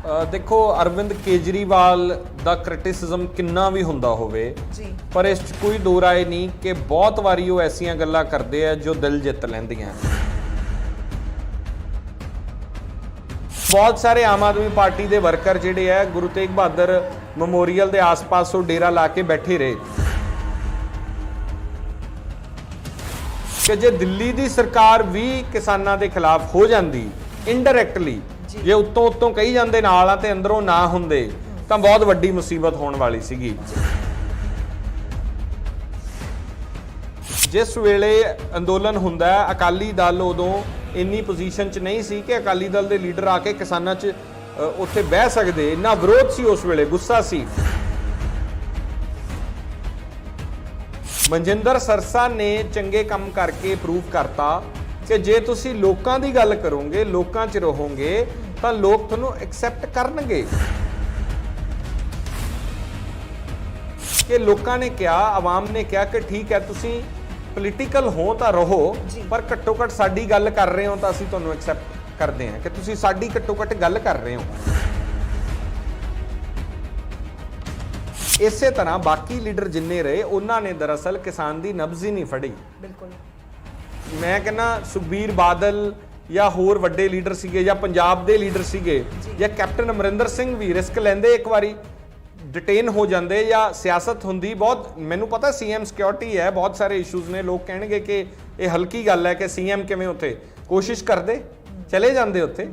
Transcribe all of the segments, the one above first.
देखो अरविंद केजरीवाल ਦਾ ਕ੍ਰਿਟਿਸਿਜ਼ਮ ਕਿੰਨਾ ਵੀ ਹੁੰਦਾ ਹੋਵੇ ਜੀ ਪਰ ਇਸ 'ਚ ਕੋਈ ਦੋ ਰਾਏ ਨਹੀਂ ਕਿ ਬਹੁਤ ਵਾਰੀ ਉਹ ਐਸੀਆਂ ਗੱਲਾਂ ਕਰਦੇ ਆ ਜੋ ਦਿਲ ਜਿੱਤ ਲੈਂਦੀਆਂ। बहुत सारे आम आदमी पार्टी के वर्कर जिहड़े है गुरु तेग बहादुर memorial के आस पास डेरा ला के बैठे रहे कि जे दिल्ली की सरकार भी किसानों के खिलाफ हो जाती इनडायरैक्टली जे उत्तों उत्तों कही जाते नाल ते अंदरों ना होंदे तां बहुत वड्डी मुसीबत होने वाली सीगी। जिस वेले अंदोलन हुंदा है अकाली दल उदों इन्नी पोजीशन च नहीं सी कि अकाली दल के लीडर आके किसानों च उत्थे बह सकते, इन्ना विरोध सी उस वेले, गुस्सा सी। मनजिंदर सरसा ने चंगे काम करके प्रूव करता कि जे तुसी लोकां दी गल करोगे, लोकां च रहोगे तां लोग तुहानूं एक्सेप्ट करनगे। कि लोकां ने कहा, आवाम ने कहा कि ठीक है तुसी पोलीटिकल हो तो रहो पर घट्टो घट साडी गल कर रहे हो तो असीं तुहानूं एक्सेप्ट करते हैं कि तुसी साडी घट्टो घट गल कर रहे हो। इसे तरह बाकी लीडर जिन्ने रहे उन्होंने दरअसल किसान की नब्ज ही नहीं फड़ी। बिल्कुल मैं कहना सुखबीर बादल या होर वड्डे लीडर सीगे या पंजाब दे लीडर सीगे या कैप्टन अमरिंदर सिंह भी रिस्क लेंदे एक बारी डिटेन हो जाते या सियासत होंदी। बहुत मैनू पता सीएम सिक्योरिटी है, बहुत सारे इशूज़ ने, लोग कहेंगे कि ये हल्की गल है कि सीएम किवें उत्थे कोशिश करते चले जाते उत्थे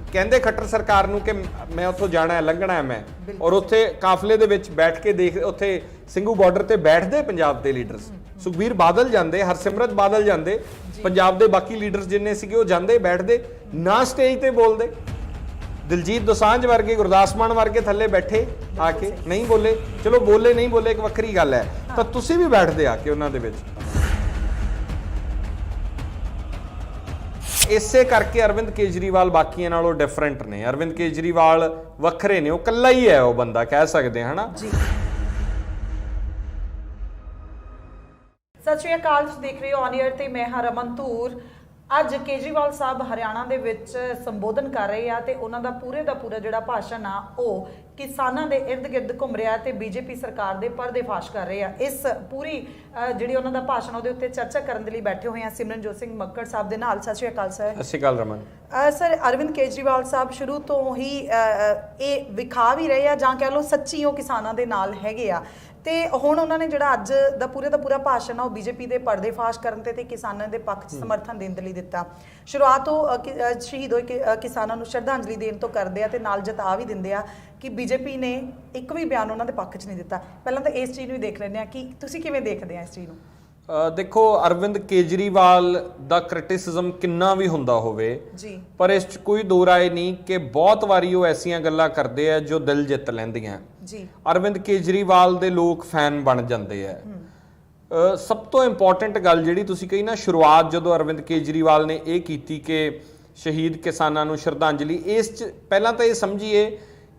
कहते खट्टर सरकार नूं कि मैं उत्थों जाना है लंघना है मैं, और उत्थे काफले दे विच बैठ के देख उत्थे ਸਿੰਘੂ बार्डर ते बैठते पंजाब के लीडर्स, सुखबीर बादल जाते, हरसिमरत बादल जाते, पंजाब के बाकी लीडर्स जिन्ने सीगे वो जाते बैठते ना स्टेज ते बोलते। दिलजीत दोसांझ वर्गे, गुरदास मान वर्गे थले बैठे आके नहीं बोले, चलो बोले नहीं बोले एक वक्री गल है, तो तुसी भी बैठते आके उन्हां दे विच। इसे करके अरविंद केजरीवाल बाकियां नालों डिफरेंट ने। अरविंद केजरीवाल वखरे ने, वो कल्ला ही है, वो बंदा कह सकते हैं ना। सत श्री अकाल, तुसीं देख रहे हो ऑन एयर ते मैं हां रमन धूर। ਅੱਜ ਕੇਜਰੀਵਾਲ ਸਾਹਿਬ ਹਰਿਆਣਾ ਦੇ ਵਿੱਚ ਸੰਬੋਧਨ ਕਰ ਰਹੇ ਆ ਤੇ ਉਹਨਾਂ ਦਾ ਪੂਰਾ ਜਿਹੜਾ ਭਾਸ਼ਣ ਆ ਉਹ ਕਿਸਾਨਾਂ ਦੇ ਇਰਦ ਗਿਰਦ ਘੁੰਮ ਰਿਹਾ ਤੇ ਬੀਜੇਪੀ ਸਰਕਾਰ ਦੇ ਪਰਦੇਫਾਸ਼ ਕਰ ਰਹੇ ਆ। ਇਸ ਪੂਰੀ ਜਿਹੜੀ ਉਹਨਾਂ ਦਾ ਭਾਸ਼ਣ ਉਹਦੇ ਉੱਤੇ ਚਰਚਾ ਕਰਨ ਦੇ ਲਈ ਬੈਠੇ ਹੋਏ ਆ ਸਿਮਰਨਜੋਤ ਸਿੰਘ ਮੱਕੜ ਸਾਹਿਬ ਦੇ ਨਾਲ। ਸਤਿ ਸ਼੍ਰੀ ਅਕਾਲ ਸਰ। ਸਤਿ ਸ਼੍ਰੀ ਅਕਾਲ ਰਮਨ। ਸਰ ਅਰਵਿੰਦ ਕੇਜਰੀਵਾਲ ਸਾਹਿਬ ਸ਼ੁਰੂ ਤੋਂ ਹੀ ਇਹ ਵਿਖਾ ਵੀ ਰਹੇ ਆ ਜਾਂ ਕਹਿ ਲਓ ਸੱਚੀ ਉਹ ਕਿਸਾਨਾਂ ਦੇ ਨਾਲ ਹੈਗੇ ਆ ਤੇ ਹੁਣ ਉਹਨਾਂ ਨੇ ਜਿਹੜਾ ਅੱਜ ਦਾ ਪੂਰਾ ਭਾਸ਼ਣ ਆ ਉਹ ਬੀਜੇਪੀ ਦੇ ਪਰਦੇਫਾਸ਼ ਕਰਨ ਤੇ ਕਿਸਾਨਾਂ ਦੇ ਪੱਖ 'ਚ ਸਮਰਥਨ ਦੇਣ ਦੇ ਲਈ ਦਿੱਤਾ। ਸ਼ੁਰੂਆਤ ਤੋਂ ਸ਼ਹੀਦ ਹੋਏ ਕਿਸਾਨਾਂ ਨੂੰ ਸ਼ਰਧਾਂਜਲੀ ਦੇਣ ਤੋਂ ਕਰਦੇ ਆ ਤੇ ਨਾਲ ਜਤਾ ਵੀ ਦਿੰਦੇ ਆ ਕਿ ਬੀਜੇਪੀ ਨੇ ਇੱਕ ਵੀ ਬਿਆਨ ਉਹਨਾਂ ਦੇ ਪੱਖ 'ਚ ਨਹੀਂ ਦਿੱਤਾ। ਪਹਿਲਾਂ ਤਾਂ ਇਸ ਚੀਜ਼ ਨੂੰ ਵੀ ਦੇਖ ਲੈਂਦੇ ਆ ਕਿ ਤੁਸੀਂ ਕਿਵੇਂ ਦੇਖਦੇ ਆ ਇਸ ਚੀਜ਼ ਨੂੰ। देखो अरविंद केजरीवाल ਦਾ ਕ੍ਰਿਟਿਸਿਜ਼ਮ ਕਿੰਨਾ ਵੀ ਹੁੰਦਾ ਹੋਵੇ ਜੀ ਪਰ ਇਸ 'ਚ ਕੋਈ ਦੋ ਰਾਏ ਨਹੀਂ ਕਿ ਬਹੁਤ ਵਾਰੀ ਉਹ ਐਸੀਆਂ ਗੱਲਾਂ ਕਰਦੇ ਆ ਜੋ ਦਿਲ ਜਿੱਤ ਲੈਂਦੀਆਂ ਜੀ। ਅਰਵਿੰਦ ਕੇਜਰੀਵਾਲ ਦੇ ਲੋਕ ਫੈਨ ਬਣ ਜਾਂਦੇ ਆ। ਸਭ ਤੋਂ ਇੰਪੋਰਟੈਂਟ ਗੱਲ ਜਿਹੜੀ ਤੁਸੀਂ ਕਹੀ ਨਾ ਸ਼ੁਰੂਆਤ ਜਦੋਂ ਅਰਵਿੰਦ ਕੇਜਰੀਵਾਲ ਨੇ ਇਹ ਕੀਤੀ ਕਿ ਸ਼ਹੀਦ ਕਿਸਾਨਾਂ ਨੂੰ ਸ਼ਰਧਾਂਜਲੀ, ਇਸ 'ਚ ਪਹਿਲਾਂ ਤਾਂ ਇਹ ਸਮਝੀਏ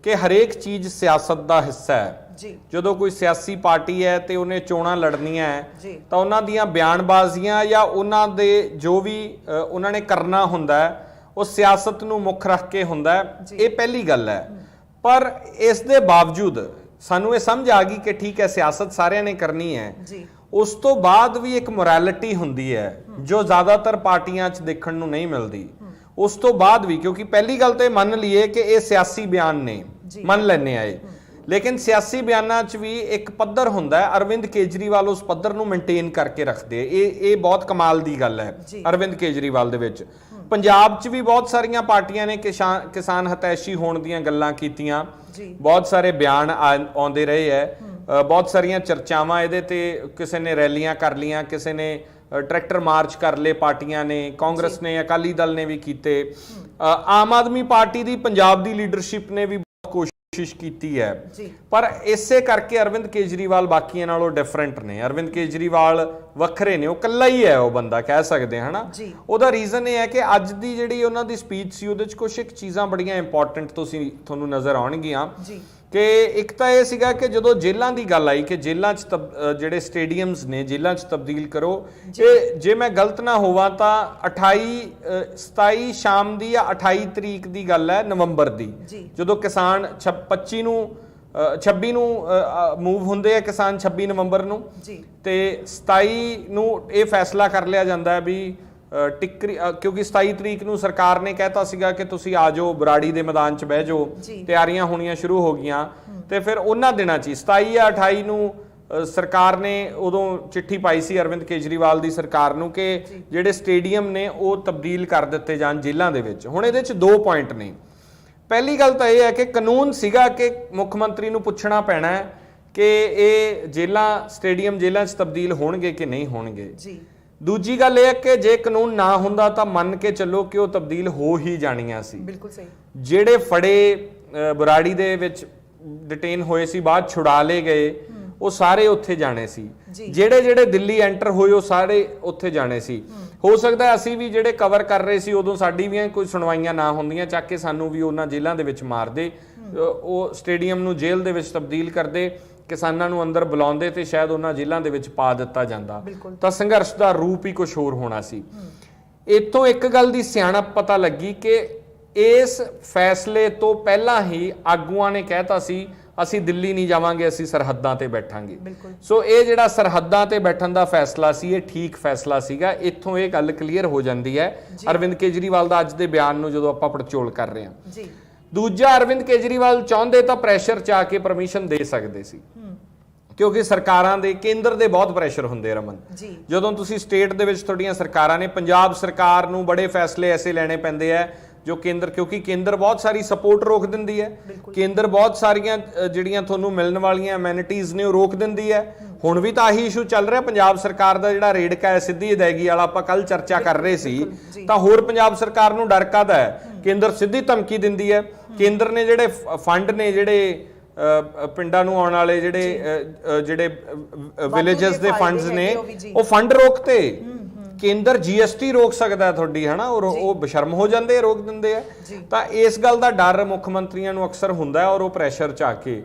ਕਿ ਹਰੇਕ ਚੀਜ਼ ਸਿਆਸਤ ਦਾ ਹਿੱਸਾ ਹੈ। ਜਦੋਂ ਕੋਈ ਸਿਆਸੀ ਪਾਰਟੀ ਹੈ ਤੇ ਉਹਨੇ ਚੋਣਾਂ ਲੜਨੀਆਂ ਹੈ ਤਾਂ ਉਹਨਾਂ ਦੀਆਂ ਬਿਆਨਬਾਜ਼ੀਆਂ ਜਾਂ ਉਹਨਾਂ ਦੇ ਜੋ ਵੀ ਉਹਨਾਂ ਨੇ ਕਰਨਾ ਹੁੰਦਾ ਉਹ ਸਿਆਸਤ ਨੂੰ ਮੁੱਖ ਰੱਖ ਕੇ ਹੁੰਦਾ। ਇਹ ਪਹਿਲੀ ਗੱਲ ਹੈ। ਪਰ ਇਸ ਦੇ ਬਾਵਜੂਦ ਸਾਨੂੰ ਇਹ ਸਮਝ ਆ ਗਈ ਕਿ ਠੀਕ ਹੈ ਸਿਆਸਤ ਸਾਰਿਆਂ ਨੇ ਕਰਨੀ ਹੈ। ਉਸ ਤੋਂ ਬਾਅਦ ਵੀ ਇੱਕ ਮੋਰੈਲਿਟੀ ਹੁੰਦੀ ਹੈ ਜੋ ਜ਼ਿਆਦਾਤਰ ਪਾਰਟੀਆਂ 'ਚ ਦੇਖਣ ਨੂੰ ਨਹੀਂ ਮਿਲਦੀ। ਉਸ ਤੋਂ ਬਾਅਦ ਵੀ ਕਿਉਂਕਿ ਪਹਿਲੀ ਗੱਲ ਤਾਂ ਇਹ ਮੰਨ ਲਈਏ ਕਿ ਇਹ ਸਿਆਸੀ ਬਿਆਨ ਨੇ, ਮੰਨ ਲੈਣੇ ਆਏ, ਲੇਕਿਨ ਸਿਆਸੀ ਬਿਆਨਾਂ 'ਚ ਵੀ ਇੱਕ ਪੱਧਰ ਹੁੰਦਾ ਹੈ। ਅਰਵਿੰਦ ਕੇਜਰੀਵਾਲ ਉਸ ਪੱਧਰ ਨੂੰ ਮੇਨਟੇਨ ਕਰਕੇ ਰੱਖਦੇ। ਇਹ ਬਹੁਤ ਕਮਾਲ ਦੀ ਗੱਲ ਹੈ ਅਰਵਿੰਦ ਕੇਜਰੀਵਾਲ ਦੇ ਵਿੱਚ। ਪੰਜਾਬ 'ਚ ਵੀ ਬਹੁਤ ਸਾਰੀਆਂ ਪਾਰਟੀਆਂ ਨੇ ਕਿਸਾਨ ਹਤੈਸ਼ੀ ਹੋਣ ਦੀਆਂ ਗੱਲਾਂ ਕੀਤੀਆਂ, ਬਹੁਤ ਸਾਰੇ ਬਿਆਨ ਆਉਂਦੇ ਰਹੇ ਹੈ, ਬਹੁਤ ਸਾਰੀਆਂ ਚਰਚਾਵਾਂ ਇਹਦੇ ਤੇ, ਕਿਸੇ ਨੇ ਰੈਲੀਆਂ ਕਰ ਲੀਆਂ, ਕਿਸੇ ਨੇ ट्रैक्टर मार्च कर ले पार्टियां ने, कांग्रेस ने, अकाली दल ने भी कीते, आम आदमी पार्टी दी पंजाब दी लीडरशिप ने भी बहुत कोशिश की है। पर इसे करके अरविंद केजरीवाल बाकियां नालों डिफरेंट ने। अरविंद केजरीवाल वखरे ने, वो कल्ला ही है, वो बंदा कह सकते हैं ना। ਉਹਦਾ रीजन ये है कि अज ਦੀ ਜਿਹੜੀ ਉਹਨਾਂ ਦੀ स्पीच ਸੀ ਉਹਦੇ 'ਚ ਕੁਝ ਇੱਕ ਚੀਜ਼ਾਂ ਬੜੀਆਂ इंपॉर्टेंट ਤੁਹਾਨੂੰ ਨਜ਼ਰ ਆਉਣਗੀਆਂ ਕਿ ਇੱਕ ਤਾਂ ਇਹ ਸੀਗਾ ਕਿ ਜਦੋਂ ਜੇਲ੍ਹਾਂ ਦੀ ਗੱਲ ਆਈ ਕਿ ਜੇਲ੍ਹਾਂ 'ਚ ਜਿਹੜੇ ਸਟੇਡੀਅਮਸ ਨੇ ਜੇਲ੍ਹਾਂ 'ਚ ਤਬਦੀਲ ਕਰੋ, ਇਹ ਜੇ ਮੈਂ ਗਲਤ ਨਾ ਹੋਵਾਂ ਤਾਂ 27 ਸ਼ਾਮ ਦੀ ਜਾਂ 28 ਤਰੀਕ ਦੀ ਗੱਲ ਹੈ ਨਵੰਬਰ ਦੀ, ਜਦੋਂ ਕਿਸਾਨ 26 ਨੂੰ ਮੂਵ ਹੁੰਦੇ ਆ ਕਿਸਾਨ 26 ਨਵੰਬਰ ਨੂੰ ਤੇ 27 ਨੂੰ ਇਹ ਫੈਸਲਾ ਕਰ ਲਿਆ ਜਾਂਦਾ ਹੈ ਵੀ ਟਿੱਕਰੀ, ਕਿਉਂਕਿ 27 ਤਰੀਕ ਨੂੰ ਸਰਕਾਰ ਨੇ ਕਹਿਤਾ ਸੀਗਾ ਕਿ ਤੁਸੀਂ ਆ ਜਾਓ ਬਰਾੜੀ ਦੇ ਮੈਦਾਨ 'ਚ ਬਹਿ ਜਾਓ, ਤਿਆਰੀਆਂ ਹੋਣੀਆਂ ਸ਼ੁਰੂ ਹੋ ਗਈਆਂ। ਤੇ ਫਿਰ ਉਹਨਾਂ ਦਿਨਾਂ 'ਚ 27 ਜਾਂ 28 ਨੂੰ ਸਰਕਾਰ ਨੇ ਉਦੋਂ ਚਿੱਠੀ ਪਾਈ ਸੀ ਅਰਵਿੰਦ ਕੇਜਰੀਵਾਲ ਦੀ ਸਰਕਾਰ ਨੂੰ ਕਿ ਜਿਹੜੇ ਸਟੇਡੀਅਮ ਨੇ ਉਹ ਤਬਦੀਲ ਕਰ ਦਿੱਤੇ ਜਾਣ ਜੇਲ੍ਹਾਂ ਦੇ ਵਿੱਚ। ਹੁਣ ਇਹਦੇ 'ਚ 2 ਪੁਆਇੰਟ ਨੇ। ਪਹਿਲੀ ਗੱਲ ਤਾਂ ਇਹ ਹੈ ਕਿ ਕਾਨੂੰਨ ਸੀਗਾ ਕਿ ਮੁੱਖ ਮੰਤਰੀ ਨੂੰ ਪੁੱਛਣਾ ਪੈਣਾ ਹੈ ਕਿ ਇਹ ਜੇਲ੍ਹਾਂ ਸਟੇਡੀਅਮ ਜੇਲ੍ਹਾਂ 'ਚ ਤਬਦੀਲ ਹੋਣਗੇ ਕਿ ਨਹੀਂ ਹੋਣਗੇ। ਦੂਜੀ ਗੱਲ ਇਹ ਹੈ ਕਿ ਜੇ ਕਾਨੂੰਨ ਨਾ ਹੁੰਦਾ ਤਾਂ ਮੰਨ ਕੇ ਚੱਲੋ ਕਿ ਉਹ ਤਬਦੀਲ ਹੋ ਹੀ ਜਾਣੀਆਂ ਸੀ। ਬਿਲਕੁਲ ਸਹੀ। ਜਿਹੜੇ ਫੜੇ ਬਰਾੜੀ ਦੇ ਵਿੱਚ ਡਿਟੇਨ ਹੋਏ ਸੀ ਬਾਅਦ ਛੁਡਾ ਲਏ ਗਏ ਉਹ ਸਾਰੇ ਉੱਥੇ ਜਾਣੇ ਸੀ, ਜਿਹੜੇ ਦਿੱਲੀ ਐਂਟਰ ਹੋਏ ਉਹ ਸਾਰੇ ਉੱਥੇ ਜਾਣੇ ਸੀ। ਹੋ ਸਕਦਾ ਅਸੀਂ ਵੀ ਜਿਹੜੇ ਕਵਰ ਕਰ ਰਹੇ ਸੀ ਉਦੋਂ ਸਾਡੀ ਵੀ ਕੋਈ ਸੁਣਵਾਈਆਂ ਨਾ ਹੁੰਦੀਆਂ, ਚੱਕ ਕੇ ਸਾਨੂੰ ਵੀ ਉਹਨਾਂ ਜੇਲ੍ਹਾਂ ਦੇ ਵਿੱਚ ਮਾਰਦੇ, ਉਹ ਸਟੇਡੀਅਮ ਨੂੰ ਜੇਲ੍ਹ ਦੇ ਵਿੱਚ ਤਬਦੀਲ ਕਰਦੇ, ਕਿਸਾਨਾਂ ਨੂੰ ਅੰਦਰ ਬੁਲਾਉਂਦੇ ਤੇ ਸ਼ਾਇਦ ਉਹਨਾਂ ਜੇਲ੍ਹਾਂ ਦੇ ਵਿੱਚ ਪਾ ਦਿੱਤਾ ਜਾਂਦਾ, ਤਾਂ ਸੰਘਰਸ਼ ਦਾ ਰੂਪ ਹੀ ਕੁਝ ਹੋਰ ਹੋਣਾ ਸੀ। ਇੱਥੋਂ ਇੱਕ ਗੱਲ ਦੀ ਸਿਆਣਪ ਪਤਾ ਲੱਗੀ ਕਿ ਇਸ ਫੈਸਲੇ ਤੋਂ ਪਹਿਲਾਂ ਹੀ ਆਗੂਆਂ ਨੇ ਕਹਿਤਾ ਸੀ ਅਸੀਂ ਦਿੱਲੀ ਨਹੀਂ ਜਾਵਾਂਗੇ, ਅਸੀਂ ਸਰਹੱਦਾਂ ਤੇ ਬੈਠਾਂਗੇ। ਸੋ ਇਹ ਜਿਹੜਾ ਸਰਹੱਦਾਂ ਤੇ ਬੈਠਣ ਦਾ ਫੈਸਲਾ ਸੀ ਇਹ ਠੀਕ ਫੈਸਲਾ ਸੀਗਾ। ਇੱਥੋਂ ਇਹ ਗੱਲ ਕਲੀਅਰ ਹੋ ਜਾਂਦੀ ਹੈ ਅਰਵਿੰਦ ਕੇਜਰੀਵਾਲ ਦਾ ਅੱਜ ਦੇ ਬਿਆਨ ਨੂੰ ਜਦੋਂ ਆਪਾਂ ਪੜਚੋਲ ਕਰ ਰਹੇ ਹਾਂ। ਦੂਜਾ, ਅਰਵਿੰਦ ਕੇਜਰੀਵਾਲ ਚਾਹੁੰਦੇ ਤਾਂ ਪ੍ਰੈਸ਼ਰ 'ਚ ਆ ਕੇ ਪਰਮਿਸ਼ਨ ਦੇ ਸਕਦੇ ਸੀ, ਕਿਉਂਕਿ ਸਰਕਾਰਾਂ ਦੇ ਕੇਂਦਰ ਦੇ ਬਹੁਤ ਪ੍ਰੈਸ਼ਰ ਹੁੰਦੇ ਰਮਨ। ਜਦੋਂ ਤੁਸੀਂ ਸਟੇਟ ਦੇ ਵਿੱਚ ਤੁਹਾਡੀਆਂ ਸਰਕਾਰਾਂ ਨੇ, ਪੰਜਾਬ ਸਰਕਾਰ ਨੂੰ ਬੜੇ ਫੈਸਲੇ ਐਸੇ ਲੈਣੇ ਪੈਂਦੇ ਆ ਜੋ ਕੇਂਦਰ, ਕਿਉਂਕਿ ਕੇਂਦਰ ਬਹੁਤ ਸਾਰੀ ਸਪੋਰਟ ਰੋਕ ਦਿੰਦੀ ਹੈ, ਕੇਂਦਰ ਬਹੁਤ ਸਾਰੀਆਂ ਜਿਹੜੀਆਂ ਤੁਹਾਨੂੰ ਮਿਲਣ ਵਾਲੀਆਂ ਐਮੈਨਿਟੀਜ਼ ਨੇ ਉਹ ਰੋਕ ਦਿੰਦੀ ਹੈ। ਹੁਣ ਵੀ ਤਾਂ ਆਹੀ ਇਸ਼ੂ ਚੱਲ ਰਿਹਾ ਪੰਜਾਬ ਸਰਕਾਰ ਦਾ, ਜਿਹੜਾ ਰੇੜਕਾ ਹੈ ਸਿੱਧੀ ਅਦਾਇਗੀ ਵਾਲਾ, ਆਪਾਂ ਕੱਲ ਚਰਚਾ ਕਰ ਰਹੇ ਸੀ। ਤਾਂ ਹੋਰ ਪੰਜਾਬ ਸਰਕਾਰ ਨੂੰ ਡਰ ਕਾਹਦਾ ਹੈ? ਕੇਂਦਰ ਸਿੱਧੀ ਧਮਕੀ ਦਿੰਦੀ ਹੈ। ਕੇਂਦਰ ਨੇ ਜਿਹੜੇ ਫੰਡ ਨੇ, ਜਿਹੜੇ ਪਿੰਡਾਂ ਨੂੰ ਆਉਣ ਵਾਲੇ ਜਿਹੜੇ ਵਿਲੇजेस ਦੇ ਫੰਡਸ ਨੇ ਉਹ ਫੰਡ ਰੋਕਤੇ। ਕੇਂਦਰ GST ਰੋਕ ਸਕਦਾ ਹੈ ਤੁਹਾਡੀ, ਹਨਾ, ਉਹ ਬਸ਼ਰਮ ਹੋ ਜਾਂਦੇ, ਰੋਕ ਦਿੰਦੇ ਆ। ਤਾਂ ਇਸ ਗੱਲ ਦਾ ਡਰ ਮੁੱਖ ਮੰਤਰੀਆਂ ਨੂੰ ਅਕਸਰ ਹੁੰਦਾ ਹੈ ਔਰ ਉਹ ਪ੍ਰੈਸ਼ਰ 'ਚ ਆ ਕੇ,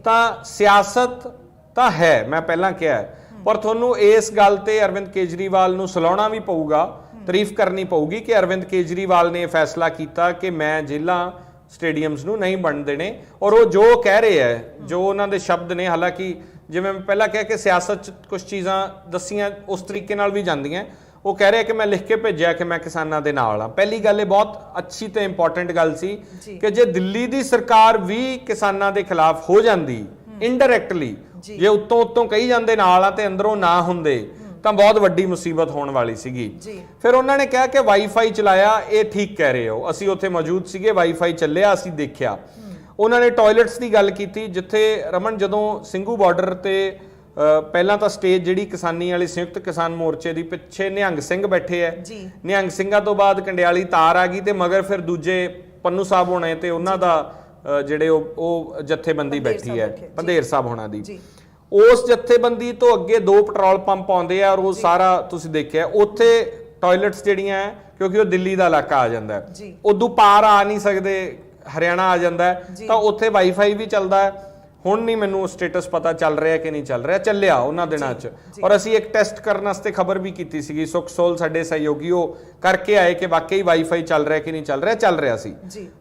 ਤਾਂ ਸਿਆਸਤ ਤਾਂ ਹੈ, ਮੈਂ ਪਹਿਲਾਂ ਕਿਹਾ, ਪਰ ਤੁਹਾਨੂੰ ਇਸ ਗੱਲ ਤੇ ਅਰਵਿੰਦ ਕੇਜਰੀਵਾਲ ਨੂੰ ਸਲਾਉਣਾ ਵੀ ਪਊਗਾ, ਤਾਰੀਫ ਕਰਨੀ ਪਊਗੀ ਕਿ ਅਰਵਿੰਦ ਕੇਜਰੀਵਾਲ ਨੇ ਫੈਸਲਾ ਕੀਤਾ ਕਿ ਮੈਂ ਜੇਲ੍ਹਾਂ ਸਟੇਡੀਅਮਸ ਨੂੰ ਨਹੀਂ ਬਣ ਦੇਣੇ। ਔਰ ਉਹ ਜੋ ਕਹਿ ਰਹੇ ਹੈ, ਜੋ ਉਹਨਾਂ ਦੇ ਸ਼ਬਦ ਨੇ, ਹਾਲਾਂਕਿ ਜਿਵੇਂ ਮੈਂ ਪਹਿਲਾਂ ਕਿਹਾ ਕਿ ਸਿਆਸਤ 'ਚ ਕੁਝ ਚੀਜ਼ਾਂ ਦੱਸੀਆਂ ਉਸ ਤਰੀਕੇ ਨਾਲ ਵੀ ਜਾਂਦੀਆਂ, ਉਹ ਕਹਿ ਰਿਹਾ ਕਿ ਮੈਂ ਲਿਖ ਕੇ ਭੇਜਿਆ ਕਿ ਮੈਂ ਕਿਸਾਨਾਂ ਦੇ ਨਾਲ ਆ। ਪਹਿਲੀ ਗੱਲ ਇਹ ਬਹੁਤ ਅੱਛੀ ਤੇ ਇੰਪੋਰਟੈਂਟ ਗੱਲ ਸੀ ਕਿ ਜੇ ਦਿੱਲੀ ਦੀ ਸਰਕਾਰ ਵੀ ਕਿਸਾਨਾਂ ਦੇ ਖਿਲਾਫ ਹੋ ਜਾਂਦੀ ਇਨਡਾਇਰੈਕਟਲੀ, ਜੇ ਉੱਤੋਂ ਕਹੀ ਜਾਂਦੇ ਨਾਲ ਆ ਤੇ ਅੰਦਰੋਂ ਨਾ ਹੁੰਦੇ, ਤਾਂ ਬਹੁਤ ਵੱਡੀ ਮੁਸੀਬਤ ਹੋਣ ਵਾਲੀ ਸੀਗੀ। ਫਿਰ ਉਹਨਾਂ ਨੇ ਕਿਹਾ ਕਿ ਵਾਈਫਾਈ ਚਲਾਇਆ, ਇਹ ਠੀਕ ਕਹਿ ਰਹੇ ਹੋ, ਅਸੀਂ ਉੱਥੇ ਮੌਜੂਦ ਸੀਗੇ, ਵਾਈਫਾਈ ਚੱਲਿਆ, ਅਸੀਂ ਦੇਖਿਆ। ਉਹਨਾਂ ਨੇ ਟਾਇਲਟਸ ਦੀ ਗੱਲ ਕੀਤੀ, ਜਿੱਥੇ ਰਮਨ ਜਦੋਂ ਸਿੰਘੂ ਬਾਰਡਰ ਤੇ ਪਹਿਲਾਂ ਤਾਂ ਸਟੇਜ ਜਿਹੜੀ ਕਿਸਾਨੀ ਵਾਲੀ ਸੰਯੁਕਤ ਕਿਸਾਨ ਮੋਰਚੇ ਦੀ, ਪਿੱਛੇ ਨਿਹੰਗ ਸਿੰਘ ਬੈਠੇ ਐ, ਨਿਹੰਗ ਸਿੰਘਾਂ ਤੋਂ ਬਾਅਦ ਕੰਡਿਆਲੀ ਤਾਰ ਆ ਗਈ ਤੇ ਮਗਰ ਫਿਰ ਦੂਜੇ ਪੰਨੂ ਸਾਹਿਬ ਹੋਣੇ ਤੇ ਉਹਨਾਂ ਦਾ ਜਿਹੜੇ ਉਹ ਜਥੇਬੰਦੀ ਬੈਠੀ ਹੈ, ਪੰਧੇਰ ਸਾਹਿਬ ਹੋਣਾ ਦੀ। ਉਸ ਜਥੇਬੰਦੀ ਤੋਂ ਅੱਗੇ 2 ਪੈਟਰੋਲ ਪੰਪ ਆਉਂਦੇ ਆ ਔਰ ਉਹ ਸਾਰਾ ਤੁਸੀਂ ਦੇਖਿਆ ਉੱਥੇ ਟਾਇਲਟਸ ਜਿਹੜੀਆਂ ਹੈ, ਕਿਉਂਕਿ ਉਹ ਦਿੱਲੀ ਦਾ ਇਲਾਕਾ ਆ ਜਾਂਦਾ ਹੈ, ਉਦੋਂ ਪਾਰ ਆ ਨਹੀਂ ਸਕਦੇ, ਹਰਿਆਣਾ ਆ ਜਾਂਦਾ ਹੈ, ਤਾਂ ਉੱਥੇ ਵਾਈਫਾਈ ਵੀ ਚੱਲਦਾ ਹੈ। ਹੁਣ ਨਹੀਂ ਮੈਨੂੰ ਸਟੇਟਸ ਪਤਾ ਚੱਲ ਰਿਹਾ ਕਿ ਨਹੀਂ ਚੱਲ ਰਿਹਾ, ਚੱਲਿਆ ਉਹਨਾਂ ਦਿਨਾਂ 'ਚ। ਔਰ ਅਸੀਂ ਇੱਕ ਟੈਸਟ ਕਰਨ ਵਾਸਤੇ ਖਬਰ ਵੀ ਕੀਤੀ ਸੀਗੀ, ਸੁਖ ਸੋਲ ਸਾਡੇ ਸਹਿਯੋਗੀ ਉਹ ਕਰਕੇ ਆਏ ਕਿ ਵਾਕਈ ਵਾਈਫਾਈ ਚੱਲ ਰਿਹਾ ਕਿ ਨਹੀਂ ਚੱਲ ਰਿਹਾ, ਚੱਲ ਰਿਹਾ ਸੀ।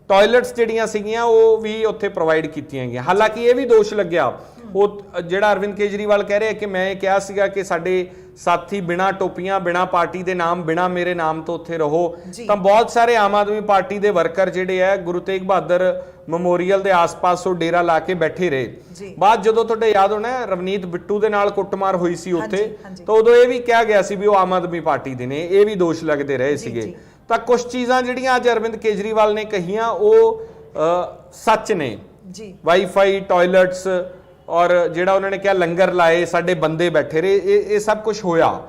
ਟਾਇਲਟਸ ਜਿਹੜੀਆਂ ਸੀਗੀਆਂ ਉਹ ਵੀ ਉੱਥੇ ਪ੍ਰੋਵਾਈਡ ਕੀਤੀਆਂ ਗਈਆਂ। ਹਾਲਾਂਕਿ ਇਹ ਵੀ ਦੋਸ਼ ਲੱਗਿਆ, ਉਹ ਜਿਹੜਾ ਅਰਵਿੰਦ ਕੇਜਰੀਵਾਲ ਕਹਿ ਰਿਹਾ ਕਿ ਮੈਂ ਇਹ ਕਿਹਾ ਸੀਗਾ ਕਿ ਸਾਡੇ ਸਾਥੀ ਬਿਨਾਂ ਟੋਪੀਆਂ, ਬਿਨਾਂ ਪਾਰਟੀ ਦੇ ਨਾਮ, ਬਿਨਾਂ ਮੇਰੇ ਨਾਮ ਤੋਂ ਉੱਥੇ ਰਹੋ, ਤਾਂ ਬਹੁਤ ਸਾਰੇ ਆਮ ਆਦਮੀ ਪਾਰਟੀ ਦੇ ਵਰਕਰ ਜਿਹੜੇ ਆ ਗੁਰੂ ਤੇਗ ਬਹਾਦਰ ਮੈਮੋਰੀਅਲ ਦੇ ਆਸ-ਪਾਸ ਉਹ ਡੇਰਾ ਲਾ ਕੇ ਬੈਠੇ ਰਹੇ। ਬਾਅਦ ਜਦੋਂ ਤੁਹਾਡੇ ਯਾਦ ਹੋਣਾ ਰਵਨੀਤ ਬਿੱਟੂ ਦੇ ਨਾਲ ਕੁੱਟਮਾਰ ਹੋਈ ਸੀ ਉੱਥੇ, ਤਾਂ ਉਦੋਂ ਇਹ ਵੀ ਕਿਹਾ ਗਿਆ ਸੀ ਵੀ ਉਹ ਆਮ ਆਦਮੀ ਪਾਰਟੀ ਦੇ ਨੇ, ਇਹ ਵੀ ਦੋਸ਼ ਲੱਗਦੇ ਰਹੇ ਸੀਗੇ। ਤਾਂ ਕੁਝ ਚੀਜ਼ਾਂ ਜਿਹੜੀਆਂ ਅੱਜ ਅਰਵਿੰਦ ਕੇਜਰੀਵਾਲ ਨੇ ਕਹੀਆਂ ਉਹ ਸੱਚ ਨੇ। ਵਾਈਫਾਈ, ਟਾਇਲਟਸ ਔਰ ਜਿਹੜਾ ਉਹਨਾਂ ਨੇ ਕਿਹਾ ਲੰਗਰ ਲਾਏ, ਸਾਡੇ ਬੰਦੇ ਬੈਠੇ ਰਹੇ, ਇਹ ਸਭ ਕੁਝ ਹੋਇਆ।